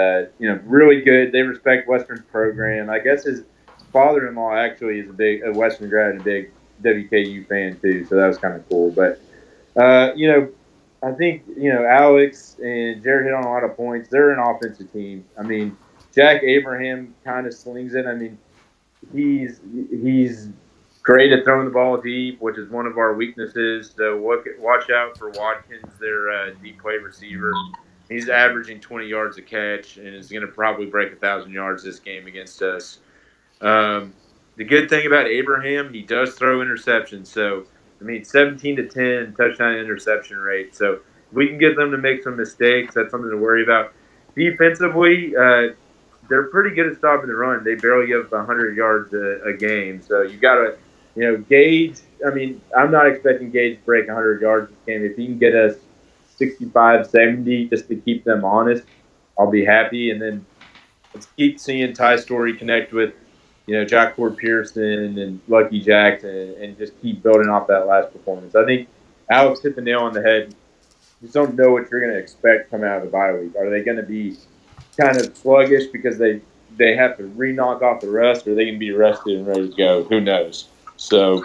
really good. They respect Western's program. I guess his father-in-law actually is a Western grad and a big WKU fan too, so that was kind of cool. But I think Alex and Jared hit on a lot of points. They're an offensive team. I mean, Jack Abraham kind of slings it. I mean, he's great at throwing the ball deep, which is one of our weaknesses. So watch out for Watkins, their deep play receiver. He's averaging 20 yards a catch and is going to probably break 1,000 yards this game against us. The good thing about Abraham, he does throw interceptions. So, 17 to 10 touchdown interception rate. So, if we can get them to make some mistakes, that's something to worry about. Defensively, they're pretty good at stopping the run. They barely give up 100 yards a game. So, you got to Gage, I'm not expecting Gage to break 100 yards this game. If he can get us 65, 70 just to keep them honest, I'll be happy. And then let's keep seeing Ty Story connect with, Jack Ford Pearson and Lucky Jackson and just keep building off that last performance. I think Alex hit the nail on the head. You just don't know what you're going to expect coming out of the bye week. Are they going to be kind of sluggish because they have to re-knock off the rust, or are they going to be rested and ready to go? Who knows? So,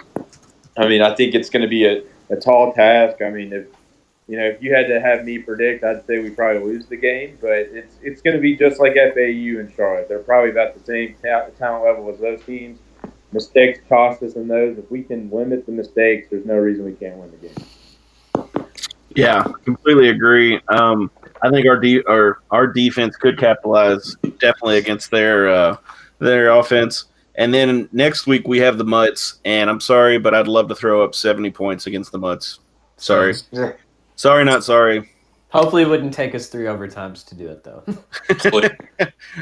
I think it's going to be a tall task. If you had to have me predict, I'd say we probably lose the game. But it's going to be just like FAU and Charlotte. They're probably about the same talent level as those teams. Mistakes cost us in those. If we can limit the mistakes, there's no reason we can't win the game. Yeah, completely agree. I think our defense could capitalize definitely against their offense. And then next week we have the Mutts, and I'm sorry, but I'd love to throw up 70 points against the Mutts. Sorry. Sorry, not sorry. Hopefully it wouldn't take us 3 overtimes to do it, though.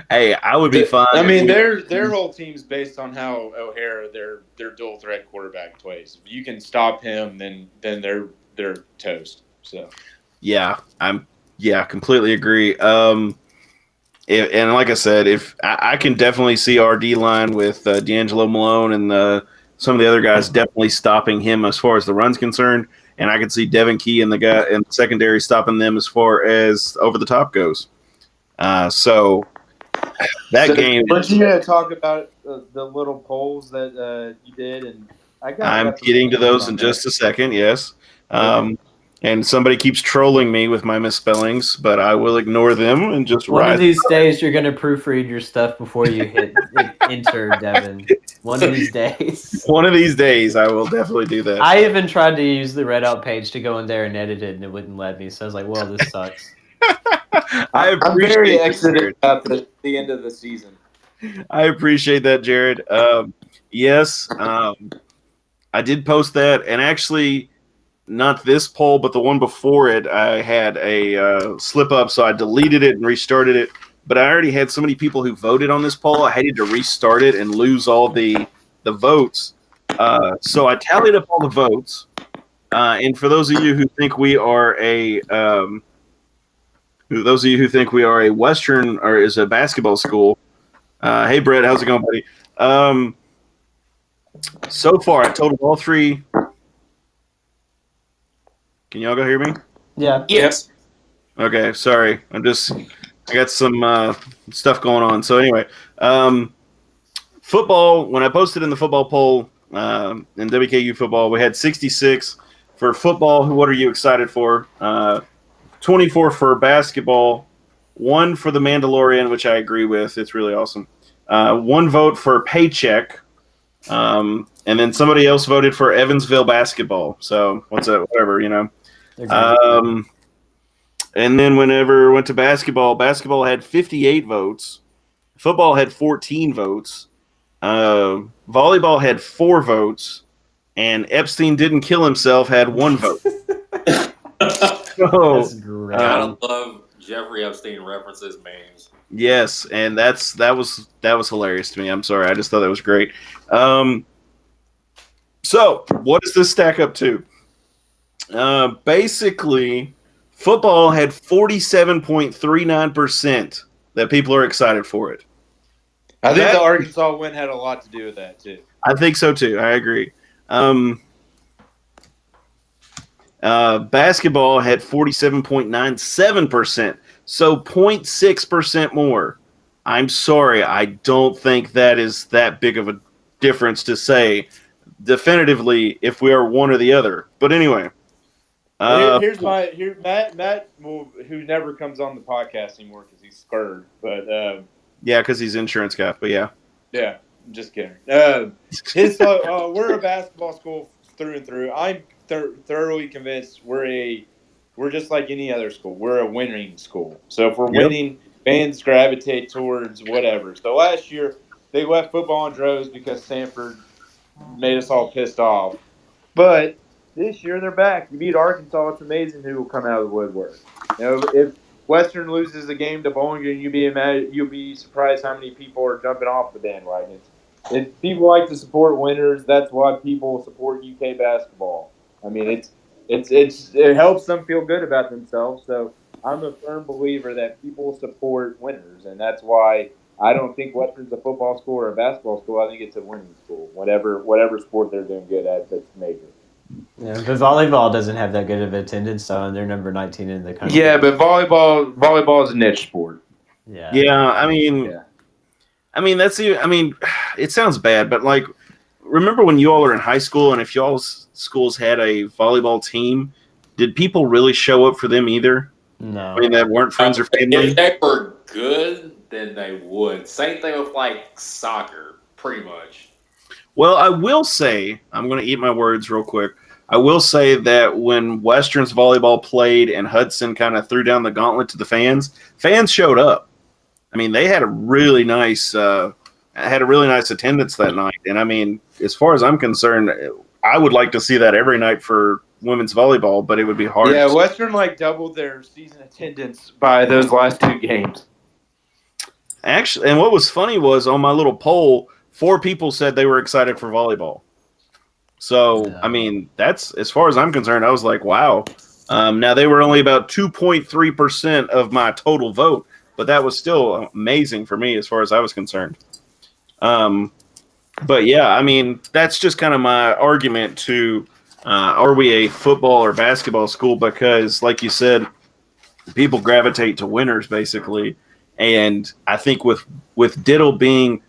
Hey, I would be fine. Their whole team's based on how O'Hara, their dual threat quarterback, plays. If you can stop him, then they're toast. So yeah, completely agree. And like I said, if I can definitely see our D line with D'Angelo Malone and some of the other guys definitely stopping him as far as the run's concerned, and I can see Devin Key and the guy in the secondary stopping them as far as over the top goes. So game. Weren't you going to talk about the little polls that you did? And I'm getting to those in just a second. Yes. And somebody keeps trolling me with my misspellings, but I will ignore them and just One of these days, you're going to proofread your stuff before you hit enter, Devin. One of these days. One of these days, I will definitely do that. I even tried to use the Redout page to go in there and edit it, and it wouldn't let me. So I was like, well, this sucks. I'm very excited about the end of the season. I appreciate that, Jared. Yes, I did post that, and actually – not this poll, but the one before it, I had a slip up, so I deleted it and restarted it. But I already had so many people who voted on this poll, I hated to restart it and lose all the votes. So I tallied up all the votes. And for those of you who think we are a Western or is a basketball school, hey Brett, how's it going, buddy? So far, I totaled all three. Can y'all go hear me? Yeah. Yes. Okay, sorry. I got some stuff going on. So anyway, football, when I posted in the football poll in WKU football, we had 66 for football. What are you excited for? 24 for basketball, 1 for the Mandalorian, which I agree with. It's really awesome. 1 vote for paycheck. And then somebody else voted for Evansville basketball. So whatever, And then whenever went to basketball had 58 votes. Football had 14 votes. Volleyball had 4 votes. And Epstein didn't kill himself had 1 vote. So, That's great. Gotta love Jeffrey Epstein references memes. yes, and that was hilarious to me. I'm sorry, I just thought that was great. So what does this stack up to? Basically, football had 47.39% that people are excited for it. I think the Arkansas win had a lot to do with that too. I think so too. I agree. Basketball had 47.97%, so 0.6% more. I'm sorry, I don't think that is that big of a difference to say definitively if we are one or the other. But anyway. Here's Matt who never comes on the podcast anymore because he's scared. But yeah, because he's insurance guy. But yeah, I'm just kidding. We're a basketball school through and through. I'm thoroughly convinced we're just like any other school. We're a winning school. So if we're winning, fans gravitate towards whatever. So last year they left football in droves because Stanford made us all pissed off. But this year they're back. You beat Arkansas, it's amazing who will come out of the woodwork. You know, if Western loses a game to Bowling Green, you'll be surprised how many people are jumping off the bandwagon. If people like to support winners, that's why people support UK basketball. I mean, it helps them feel good about themselves. So I'm a firm believer that people support winners, and that's why I don't think Western's a football school or a basketball school. I think it's a winning school. Whatever sport they're doing good at, that's major. Yeah, but volleyball doesn't have that good of attendance, so they're number 19 in the country. Yeah, but volleyball is a niche sport. Yeah. Yeah, I mean, it sounds bad, but like, remember when you all were in high school, and if y'all's schools had a volleyball team, did people really show up for them either? No. I mean, that weren't friends or family. If they were good, then they would. Same thing with like soccer, pretty much. Well, I will say, I'm going to eat my words real quick. I will say that when Western's volleyball played and Hudson kind of threw down the gauntlet to the fans showed up. I mean, they had a really nice attendance that night. And I mean, as far as I'm concerned, I would like to see that every night for women's volleyball, but it would be hard. Yeah, Western doubled their season attendance by those last two games. Actually, and what was funny was on my little poll, 4 people said they were excited for volleyball. So, I mean, that's, as far as I'm concerned, I was like, wow. Now, they were only about 2.3% of my total vote, but that was still amazing for me as far as I was concerned. But, yeah, I mean, that's just kind of my argument to are we a football or basketball school? Because, like you said, people gravitate to winners, basically. And I think with Diddle being,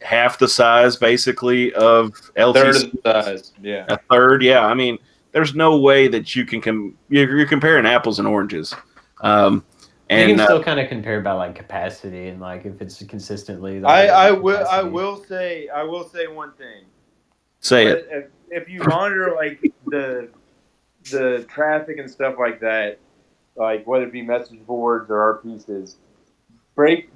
half the size, basically, of LTC. Third of the size, yeah. A third, yeah. I mean, there's no way that you can you're comparing apples and oranges. And you can still kind of compare by like capacity and like if it's consistently. I will say one thing. Say it. If you monitor like the traffic and stuff like that, like whether it be message boards or our pieces,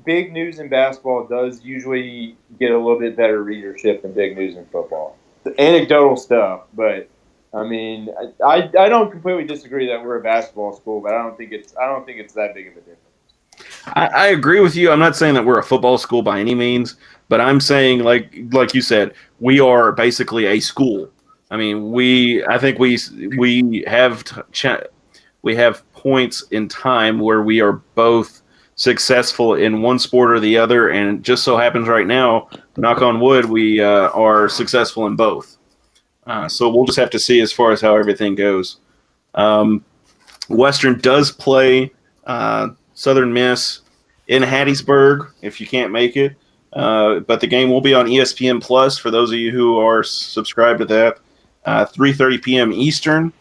big news in basketball does usually get a little bit better readership than big news in football. The anecdotal stuff, but I mean, I don't completely disagree that we're a basketball school, but I don't think it's that big of a difference. I agree with you. I'm not saying that we're a football school by any means, but I'm saying like you said, we are basically a school. I mean, I think we have points in time where we are both successful in one sport or the other, and it just so happens right now, knock on wood, we are successful in both. So we'll just have to see as far as how everything goes. Western does play Southern Miss in Hattiesburg if you can't make it, but the game will be on ESPN Plus for those of you who are subscribed to that. 3:30 p.m. Eastern.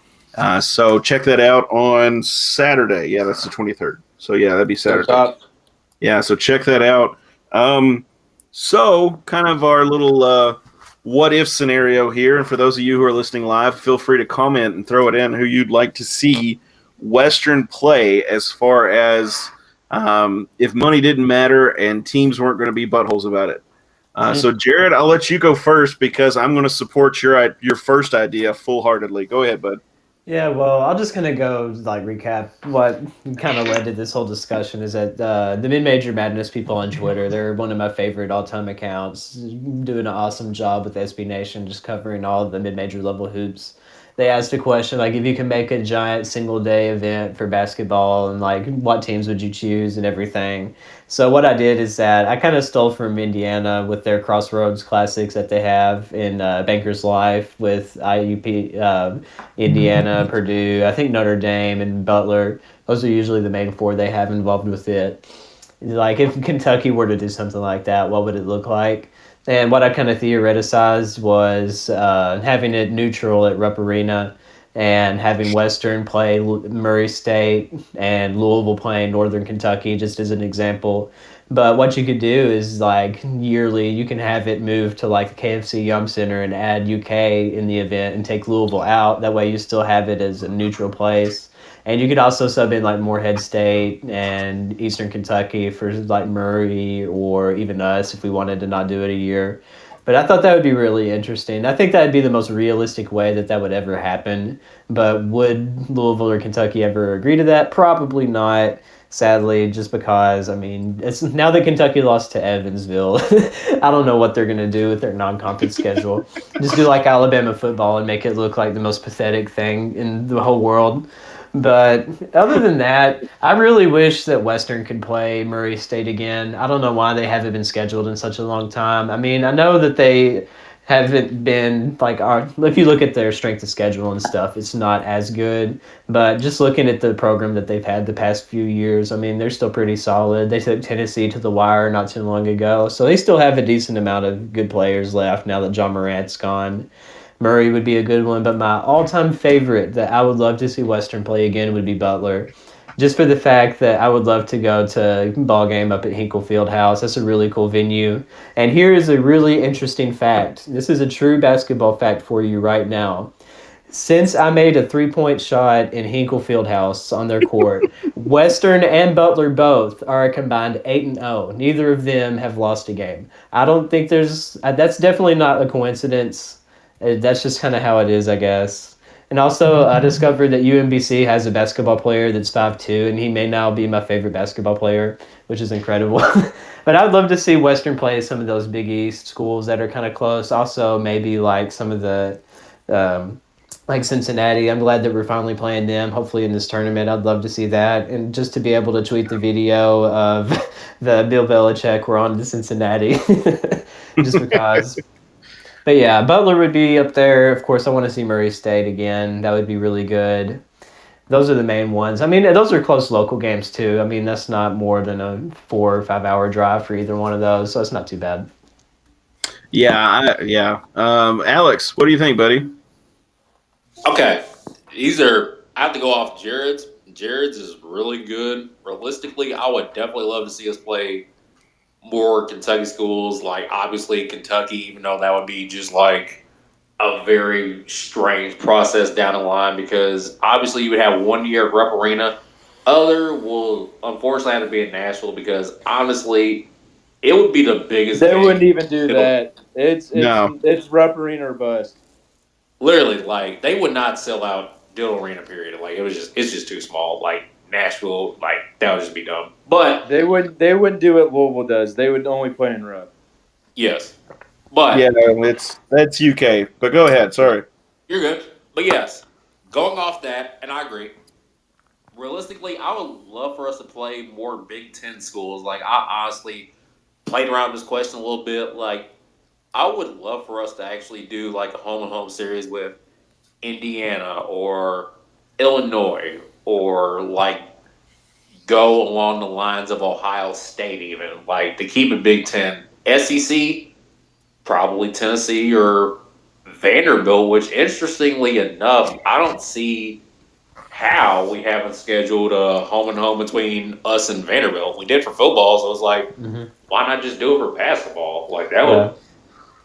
So check that out on Saturday. Yeah, that's the 23rd. So, yeah, that'd be Saturday. Yeah, so check that out. So kind of our little what-if scenario here. And for those of you who are listening live, feel free to comment and throw it in who you'd like to see Western play as far as if money didn't matter and teams weren't going to be buttholes about it. So, Jared, I'll let you go first because I'm going to support your first idea full-heartedly. Go ahead, bud. Yeah, well, I'll just kind of go recap what kind of led to this whole discussion is that the Mid Major Madness people on Twitter, they're one of my favorite all-time accounts, doing an awesome job with SB Nation, just covering all of the mid-major level hoops. They asked a question like if you can make a giant single day event for basketball and what teams would you choose and everything. So what I did is that I kind of stole from Indiana with their Crossroads Classics that they have in Banker's Life with IUP. Indiana, Purdue, I think Notre Dame and Butler. Those are usually the main four they have involved with it. Like if Kentucky were to do something like that, what would it look like? And what I kind of theoreticized was having it neutral at Rupp Arena and having Western play Murray State and Louisville playing Northern Kentucky, just as an example. But what you could do is yearly, you can have it move to the KFC Yum Center and add UK in the event and take Louisville out. That way you still have it as a neutral place. And you could also sub in Morehead State and Eastern Kentucky for Murray or even us if we wanted to not do it a year. But I thought that would be really interesting. I think that would be the most realistic way that would ever happen. But would Louisville or Kentucky ever agree to that? Probably not. Sadly, just because it's now that Kentucky lost to Evansville, I don't know what they're gonna do with their non-conference schedule. Just do like Alabama football and make it look like the most pathetic thing in the whole world. But other than that, I really wish that Western could play Murray State again. I don't know why they haven't been scheduled in such a long time. I know that they haven't been if you look at their strength of schedule and stuff, it's not as good. But just looking at the program that they've had the past few years, they're still pretty solid. They took Tennessee to the wire not too long ago, so they still have a decent amount of good players left now that John Morant's gone. Murray would be a good one, but my all-time favorite that I would love to see Western play again would be Butler. Just for the fact that I would love to go to a ball game up at Hinkle Fieldhouse. That's a really cool venue. And here is a really interesting fact. This is a true basketball fact for you right now. Since I made a three-point shot in Hinkle Fieldhouse on their court, Western and Butler both are a combined 8-0. Neither of them have lost a game. I don't think that's definitely not a coincidence. That's just kind of how it is, I guess. And also, I discovered that UMBC has a basketball player that's 5'2", and he may now be my favorite basketball player, which is incredible. But I would love to see Western play some of those Big East schools that are kind of close. Also, maybe some of the, Cincinnati. I'm glad that we're finally playing them, hopefully in this tournament. I'd love to see that. And just to be able to tweet the video of the Bill Belichick, we're on to Cincinnati, just because. But yeah, Butler would be up there. Of course, I want to see Murray State again. That would be really good. Those are the main ones. Those are close local games too. That's not more than a 4 or 5 hour drive for either one of those, so it's not too bad. Yeah, Alex, what do you think, buddy? Okay, I have to go off Jared's. Jared's is really good. Realistically, I would definitely love to see us play more Kentucky schools, obviously Kentucky, even though that would be just a very strange process down the line because obviously you would have 1 year at Rupp Arena. Other will unfortunately have to be in Nashville because honestly, it would be the biggest. They wouldn't even do that. It's Rupp Arena or bust. Literally, they would not sell out Dill Arena. Period. It's just too small. Nashville, that would just be dumb. But they wouldn't do what Louisville does. They would only play in Rupp. Yes, but yeah, that's UK. But go ahead. Sorry, you're good. But yes, going off that, and I agree. Realistically, I would love for us to play more Big Ten schools. I honestly played around with this question a little bit. I would love for us to actually do a home and home series with Indiana or Illinois or go along the lines of Ohio State even to keep it Big Ten. SEC, probably Tennessee or Vanderbilt, which interestingly enough, I don't see how we haven't scheduled a home and home between us and Vanderbilt. We did for football, so it's why not just do it for basketball? That would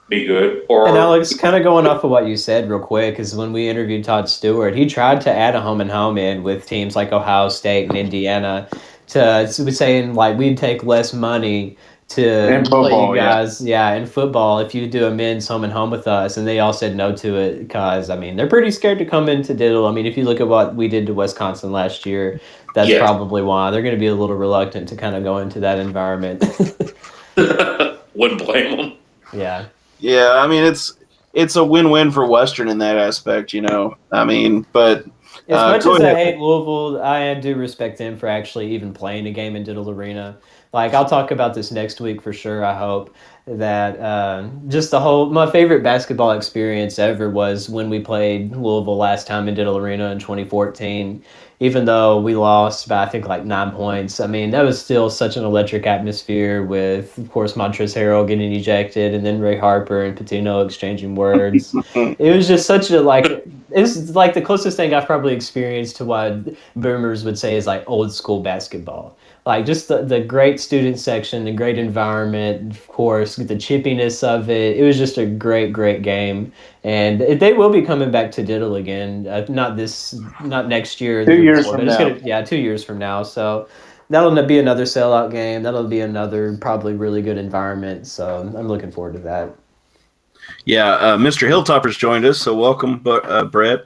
be good. And Alex, kind of going off of what you said real quick, is when we interviewed Todd Stewart, he tried to add a home and home in with teams like Ohio State and Indiana to saying we'd take less money to In play football, you guys. Yeah, in football, if you do a men's home and home with us, and they all said no to it because, I mean, they're pretty scared to come into Diddle. I mean, if you look at what we did to Wisconsin last year, that's Yes. probably why they're going to be a little reluctant to kind of go into that environment. Wouldn't blame them. Yeah. Yeah, I mean it's a win-win for Western in that aspect, you know. I mean, but As much go as I ahead. hate Louisville, I do respect them for actually even playing a game in Diddle Arena. Like, I'll talk about this next week for sure. I hope that just my favorite basketball experience ever was when we played Louisville last time in Diddle Arena in 2014. Even though we lost by, I think, like 9 points. I mean, that was still such an electric atmosphere with, of course, Montrezl Harrell getting ejected and then Ray Harper and Patino exchanging words. It was just such a, like, it's like the closest thing I've probably experienced to what boomers would say is like old school basketball. Like, just the great student section, the great environment, of course, the chippiness of it. It was just a great, great game. And they will be coming back to Diddle again. Not next year or the 2 year years before, from but it's now. gonna, yeah, 2 years from now. So that'll be another sellout game. That'll be another probably really good environment. So I'm looking forward to that. Yeah, Mr. Hilltopper's joined us, so welcome, Brett.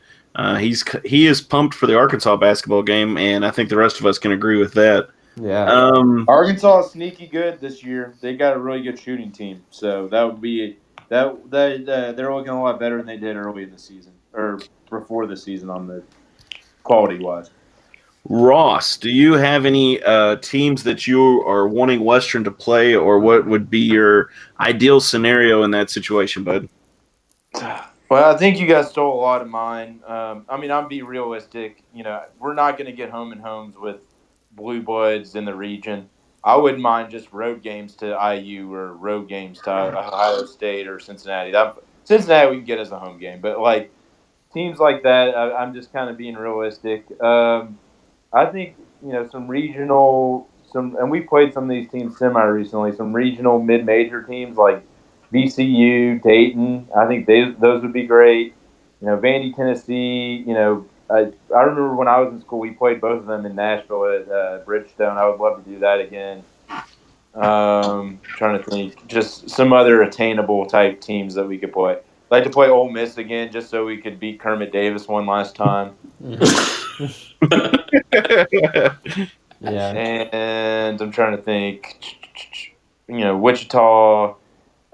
He is pumped for the Arkansas basketball game, and I think the rest of us can agree with that. Yeah. Arkansas is sneaky good this year. They got a really good shooting team, so that would be they're looking a lot better than they did early in the season or before the season on the quality wise. Ross, do you have any teams that you are wanting Western to play, or what would be your ideal scenario in that situation, bud? Well, I think you guys stole a lot of mine. I mean, I'm be realistic. You know, we're not going to get home and homes with blue bloods in the region. I wouldn't mind just road games to IU or road games to Ohio State or Cincinnati. Cincinnati we can get as a home game, but like teams like that, I'm just kind of being realistic. I think some regional, and we played some of these teams semi recently. Some regional mid-major teams like VCU, Dayton. I think those would be great. Vandy, Tennessee. I remember when I was in school, we played both of them in Nashville at Bridgestone. I would love to do that again. Trying to think, just some other attainable type teams that we could play. I'd like to play Ole Miss again, just so we could beat Kermit Davis one last time. Yeah. And I'm trying to think, Wichita,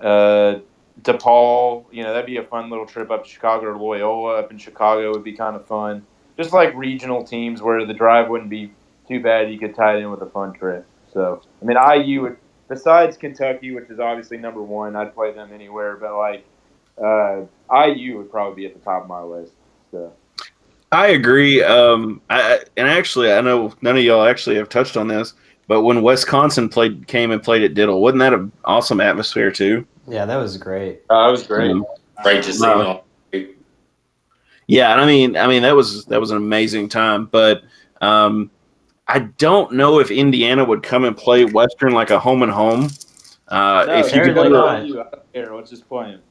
DePaul. That'd be a fun little trip up to Chicago, or Loyola up in Chicago would be kind of fun. Just like regional teams where the drive wouldn't be too bad. You could tie it in with a fun trip. So, I mean, IU would, besides Kentucky, which is obviously number one, I'd play them anywhere. But IU would probably be at the top of my list. So. I agree. And actually, I know none of y'all actually have touched on this, but when Wisconsin came and played at Diddle, wasn't that an awesome atmosphere too? Yeah, that was great. It was great. Great to see. Yeah, and I mean that was an amazing time. But I don't know if Indiana would come and play Western like a home and home. If you could apparently do not. I don't care. Let's just play them.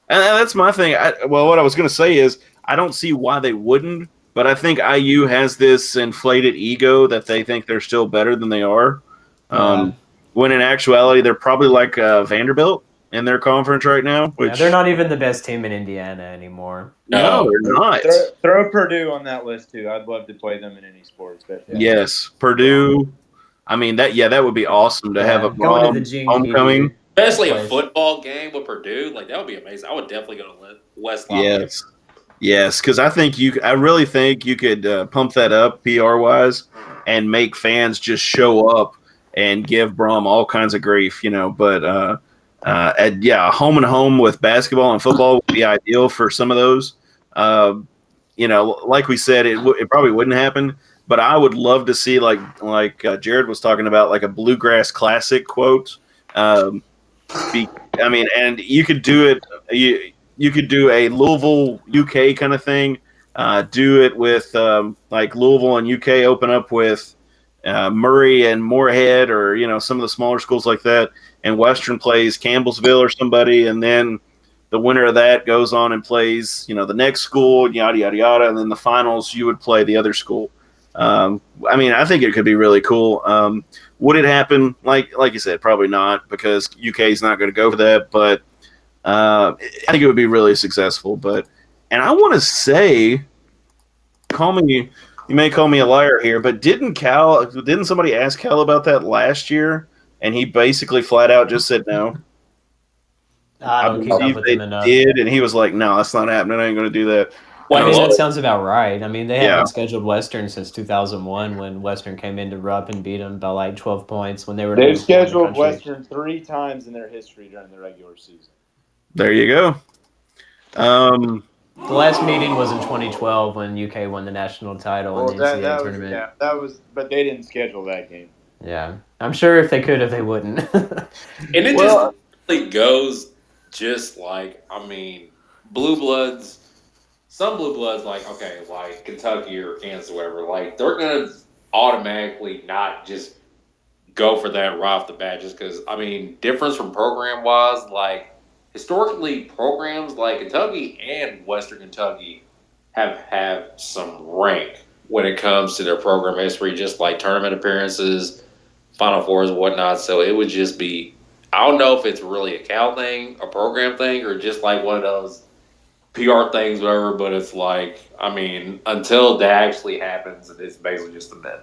And that's my thing. What I was going to say is I don't see why they wouldn't, but I think IU has this inflated ego that they think they're still better than they are. When in actuality, they're probably like Vanderbilt in their conference right now. Which they're not even the best team in Indiana anymore. No, they're not. Throw Purdue on that list too. I'd love to play them in any sport, especially. Yes, Purdue. I mean that would be awesome to have a going to the GE homecoming. Especially a football game with Purdue, like that would be amazing. I would definitely go to West Lafayette. Yes, because I really think you could pump that up PR wise and make fans just show up and give Brom all kinds of grief, But home and home with basketball and football would be ideal for some of those. Like we said, it probably wouldn't happen. But I would love to see like Jared was talking about, like a Bluegrass Classic quote. And you could do it. You could do a Louisville UK kind of thing. Do it with like Louisville and UK open up with Murray and Moorhead, or some of the smaller schools like that. And Western plays Campbellsville or somebody, and then the winner of that goes on and plays the next school, yada yada yada, and then the finals you would play the other school. I mean, I think it could be really cool. Would it happen? Like you said, probably not, because UK is not going to go for that. But I think it would be really successful. And I want to say, you may call me a liar here, but didn't somebody ask Cal about that last year, and he basically flat out just said no? I don't keep up believe with they them enough. did, and he was like, "No, that's not happening. I ain't going to do that." I mean, Well, that sounds about right. I mean, they Yeah. haven't scheduled Western since 2001 when Western came into Rupp and beat them by like 12 points when they were They've number 4 in the scheduled country. Western 3 times in their history during the regular season. There you go. The last meeting was in 2012 when UK won the national title in the NCAA tournament. Yeah, that was, but they didn't schedule that game. Yeah, I'm sure if they could, if they wouldn't. And it just really goes just like, I mean, blue bloods. Some blue bloods, like, okay, like Kentucky or Kansas or whatever, like, they're going to automatically not just go for that right off the bat just because, I mean, difference from program-wise, like, historically, programs like Kentucky and Western Kentucky have some rank when it comes to their program history, just like tournament appearances, Final Fours and whatnot. So it would just be, I don't know if it's really a Cal thing, a program thing, or just like one of those PR things, whatever, but it's like, I mean, until that actually happens, it's basically just a myth.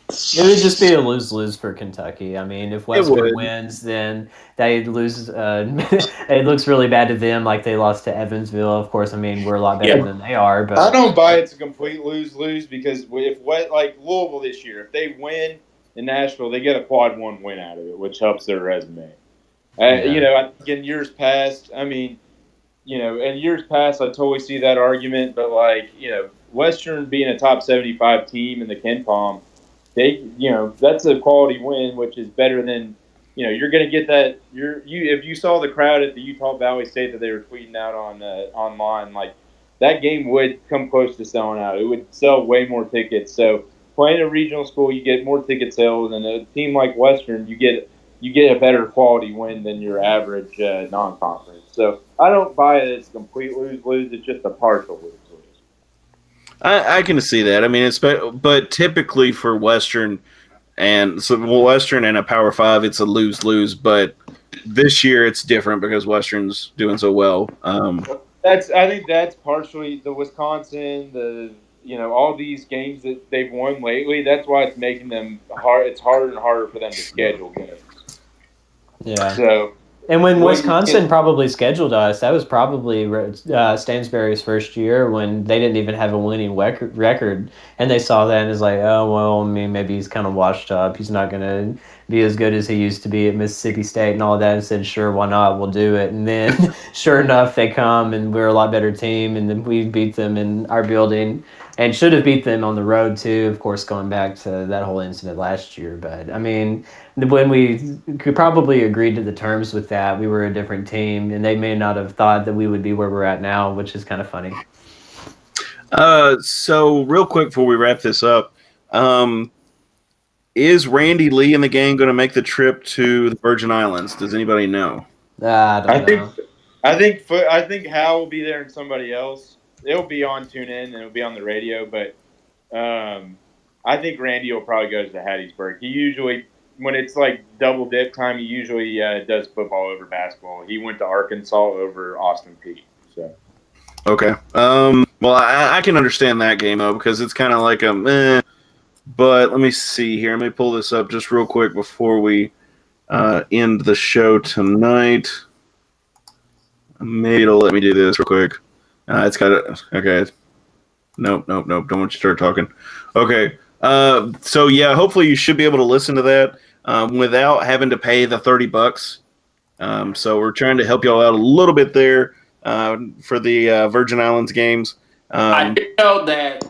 It would just be a lose-lose for Kentucky. I mean, if Western wins, then they lose. It looks really bad to them, like they lost to Evansville. Of course, I mean, we're a lot better than they are. But I don't buy it's a complete lose-lose because like Louisville this year, if they win in Nashville, they get a quad 1 win out of it, which helps their resume. You know, I think in years past, I mean, you know, in years past, I totally see that argument, but like, you know, Western being a top 75 team in the Ken Palm, you know, that's a quality win, which is better than, you know, you're going to get that. If you saw the crowd at the Utah Valley State that they were tweeting out on online, like that game would come close to selling out. It would sell way more tickets. So playing a regional school, you get more ticket sales, and a team like Western, you get a better quality win than your average non-conference. So I don't buy it as a complete lose-lose. It's just a partial lose-lose. I can see that. I mean, but typically for Western and a Power 5, it's a lose-lose. But this year it's different because Western's doing so well. I think that's partially the Wisconsin, all these games that they've won lately. That's why it's making them hard. It's harder and harder for them to schedule games. yeah. So. And when Wisconsin probably scheduled us, that was probably Stansbury's first year when they didn't even have a winning record. And they saw that and it's like, oh, well, I mean, maybe he's kind of washed up. He's not going to be as good as he used to be at Mississippi State and all that. And said, sure, why not? We'll do it. And then sure enough, they come and we're a lot better team. And then we beat them in our building and should have beat them on the road too, of course, going back to that whole incident last year. But, I mean, when we could probably agree to the terms with that, we were a different team, and they may not have thought that we would be where we're at now, which is kind of funny. So real quick before we wrap this up, is Randy Lee in the game going to make the trip to the Virgin Islands? Does anybody know? I don't know. I think Hal will be there and somebody else. It'll be on TuneIn and it'll be on the radio, but I think Randy will probably go to Hattiesburg. He usually, when it's like double dip time, he usually does football over basketball. He went to Arkansas over Austin Peay. So. Okay. Well, I can understand that game though because it's kind of like a meh. But let me see here. Let me pull this up just real quick before we end the show tonight. Maybe it'll let me do this real quick. It's got it. Okay. Nope. Don't want you to start talking. Okay. So yeah, hopefully you should be able to listen to that without having to pay the $30. So we're trying to help y'all out a little bit there for the Virgin Islands games. I did know that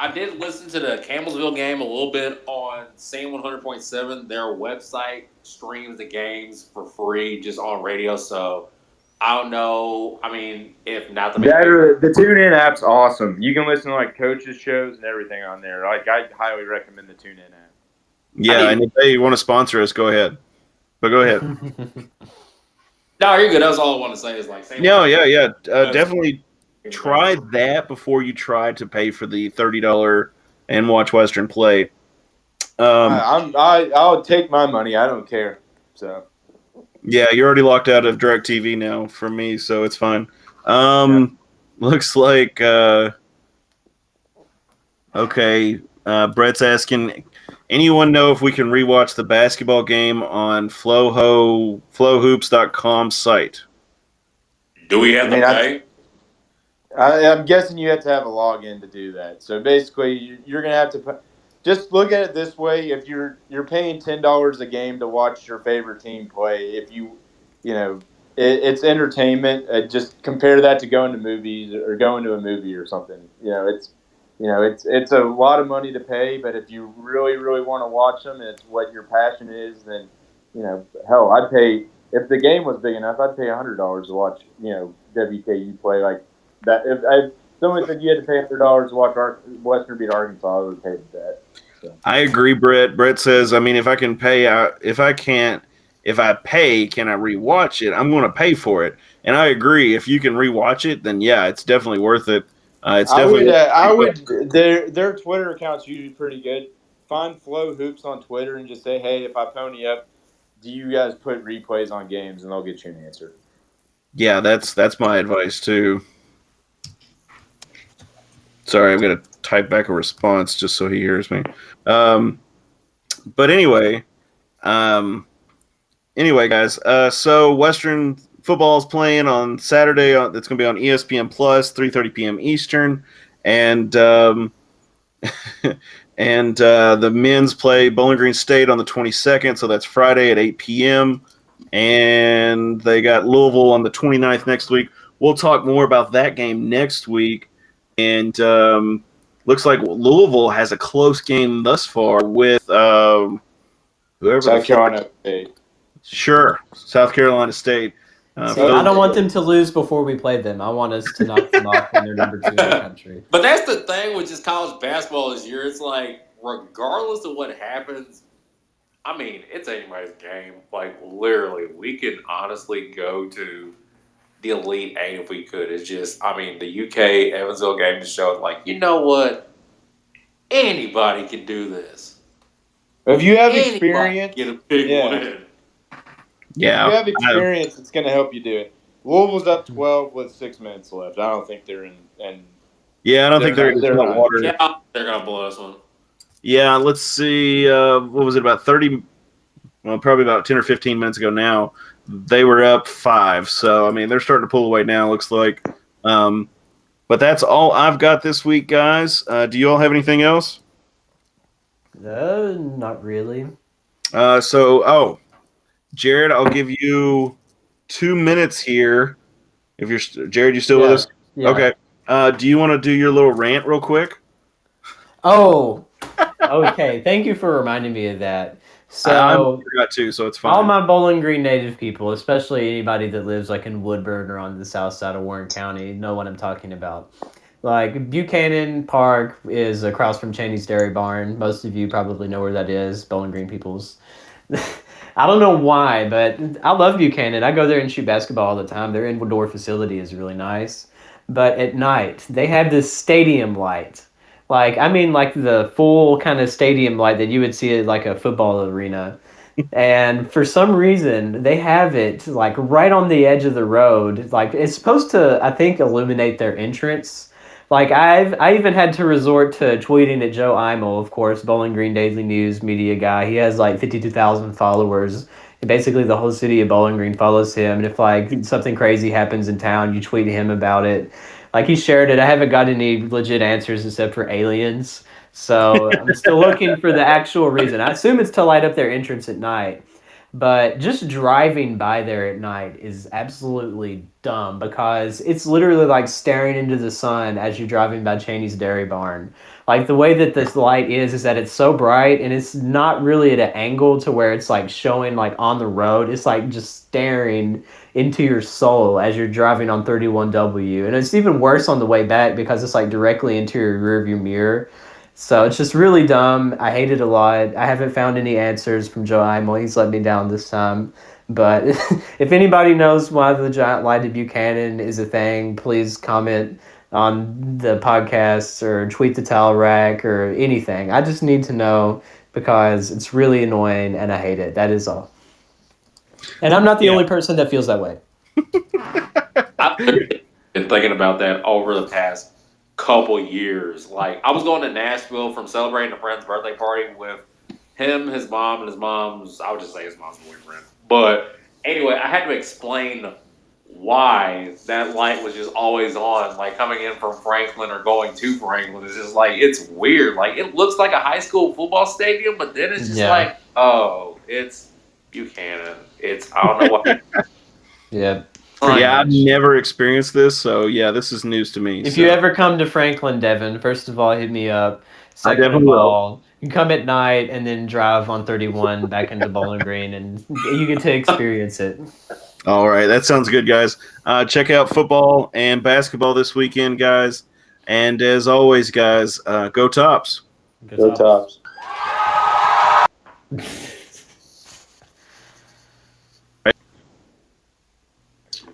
I did listen to the Campbellsville game a little bit on SAM 100.7. Their website streams the games for free just on radio. So I don't know. I mean, if not the TuneIn app's awesome. You can listen to like coaches' shows and everything on there. Like I highly recommend the TuneIn app. Yeah, and if they want to sponsor us, go ahead. But go ahead. No, you're good. That's all I want to say is like. Yeah. Definitely try that before you try to pay for the $30 and watch Western play. I'll take my money. I don't care. So yeah, you're already locked out of DirecTV now from me, so it's fine. Looks like okay. Brett's asking, anyone know if we can rewatch the basketball game on flowhoops.com site? Do we have to pay? I'm guessing you have to have a login to do that. So basically, you're going to have to just look at it this way: if you're paying $10 a game to watch your favorite team play, it's entertainment. Just compare that to going to movies or going to a movie or something. It's a lot of money to pay, but if you really really want to watch them, and it's what your passion is, then hell, I'd pay. If the game was big enough, I'd pay $100 to watch WKU play like that. If someone said you had to pay $100 to watch Western beat Arkansas, I would have paid that. So. I agree, Brett. Brett says, I mean, if I pay, can I rewatch it? I'm going to pay for it. And I agree. If you can rewatch it, then yeah, it's definitely worth it. Their Twitter account's usually pretty good. Find Flow Hoops on Twitter and just say, hey, if I pony up, do you guys put replays on games? And they'll get you an answer. Yeah, that's my advice too. Sorry, I'm going to type back a response just so he hears me. But anyway, guys. So Western football is playing on Saturday. It's going to be on ESPN Plus, 3:30 p.m. Eastern, and the men's play Bowling Green State on the 22nd. So that's Friday at 8 p.m. And they got Louisville on the 29th next week. We'll talk more about that game next week. And looks like Louisville has a close game thus far with whoever. South Carolina State. Sure, South Carolina State. I don't want them to lose before we play them. I want us to knock them off when they're number 2 in the country. But that's the thing with just college basketball this year. It's like, regardless of what happens, I mean, it's anybody's game. Like, literally, we can honestly go to the Elite Eight if we could. It's just, I mean, the UK Evansville game just showed, like, you know what? Anybody can do this. If you have experience, get a big win. Yeah, if you have experience, it's going to help you do it. Louisville's up 12 with 6 minutes left. I don't think they're in. Yeah, I don't think they're in not. water. Yeah, they're going to blow us one. Yeah, let's see. What was it, about 30? Well, probably about 10 or 15 minutes ago now. They were up 5. So, I mean, they're starting to pull away now, looks like. But that's all I've got this week, guys. Do you all have anything else? Not really. Jared, I'll give you 2 minutes here. If you're Jared, you still with us? Yeah. Okay. Do you want to do your little rant real quick? Oh, okay. Thank you for reminding me of that. So I forgot to, so it's fine. All my Bowling Green native people, especially anybody that lives like in Woodburn or on the south side of Warren County, know what I'm talking about. Like, Buchanan Park is across from Cheney's Dairy Barn. Most of you probably know where that is, Bowling Green peoples. I don't know why, but I love Buchanan. I go there and shoot basketball all the time. Their indoor facility is really nice. But at night, they have this stadium light. Like the full kind of stadium light that you would see at like a football arena. And for some reason, they have it like right on the edge of the road. Like, it's supposed to, I think, illuminate their entrance. Like, I even had to resort to tweeting at Joe Imel, of course, Bowling Green Daily News media guy. He has like 52,000 followers. And basically, the whole city of Bowling Green follows him. And if like something crazy happens in town, you tweet him about it. Like, he shared it. I haven't got any legit answers except for aliens. So I'm still looking for the actual reason. I assume it's to light up their entrance at night. But just driving by there at night is absolutely dumb because it's literally like staring into the sun as you're driving by Cheney's Dairy Barn. Like, the way that this light is that it's so bright and it's not really at an angle to where it's like showing like on the road. It's like just staring into your soul as you're driving on 31W. And it's even worse on the way back because it's like directly into your rearview mirror. So it's just really dumb. I hate it a lot. I haven't found any answers from Joe Imel. He's let me down this time. But if anybody knows why the giant light of Buchanan is a thing, please comment on the podcasts or tweet the towel rack or anything. I just need to know because it's really annoying and I hate it. That is all. And I'm not the only person that feels that way. I've been thinking about that over the past couple years. Like, I was going to Nashville from celebrating a friend's birthday party with him, his mom, and his mom's, I would just say his mom's boyfriend. But anyway, I had to explain why that light was just always on, like coming in from Franklin or going to Franklin. It's just like, it's weird. Like, it looks like a high school football stadium, but then it's just like, oh, it's Buchanan. It's, I don't know what. Yeah. Yeah, I've never experienced this, so yeah, this is news to me. If you ever come to Franklin, Devin, first of all, hit me up. Second definitely of all, you can come at night and then drive on 31 back into Bowling Green, and you get to experience it. All right, that sounds good, guys. Check out football and basketball this weekend, guys. And as always, guys, go Tops. Go Tops.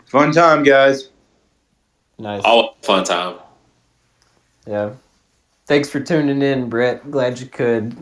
Fun time, guys. Nice. Oh, fun time. Yeah. Thanks for tuning in, Brett. Glad you could.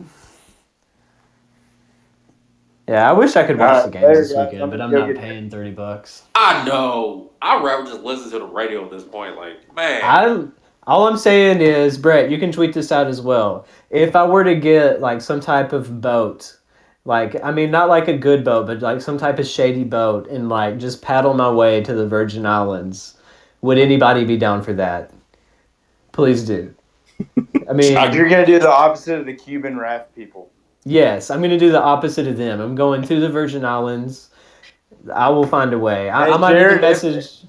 Yeah, I wish I could watch the games this weekend, but I'm not paying $30. I know. I'd rather just listen to the radio at this point. Like, man. All I'm saying is, Brett, you can tweet this out as well. If I were to get like some type of boat, like I mean, not like a good boat, but like some type of shady boat, and like just paddle my way to the Virgin Islands, would anybody be down for that? Please do. I mean, you're gonna do the opposite of the Cuban raft people. Yes, I'm going to do the opposite of them. I'm going to the Virgin Islands. I will find a way. I might even message.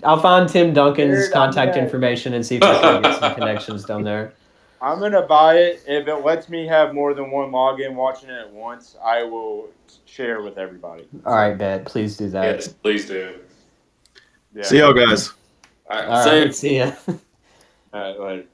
I'll find Tim Duncan's contact information and see if I can get some connections down there. I'm going to buy it. If it lets me have more than one login watching it at once, I will share with everybody. All right, Bet. Please do that. Yes, please do. Yeah. See y'all, guys. All right, see ya. All right, later.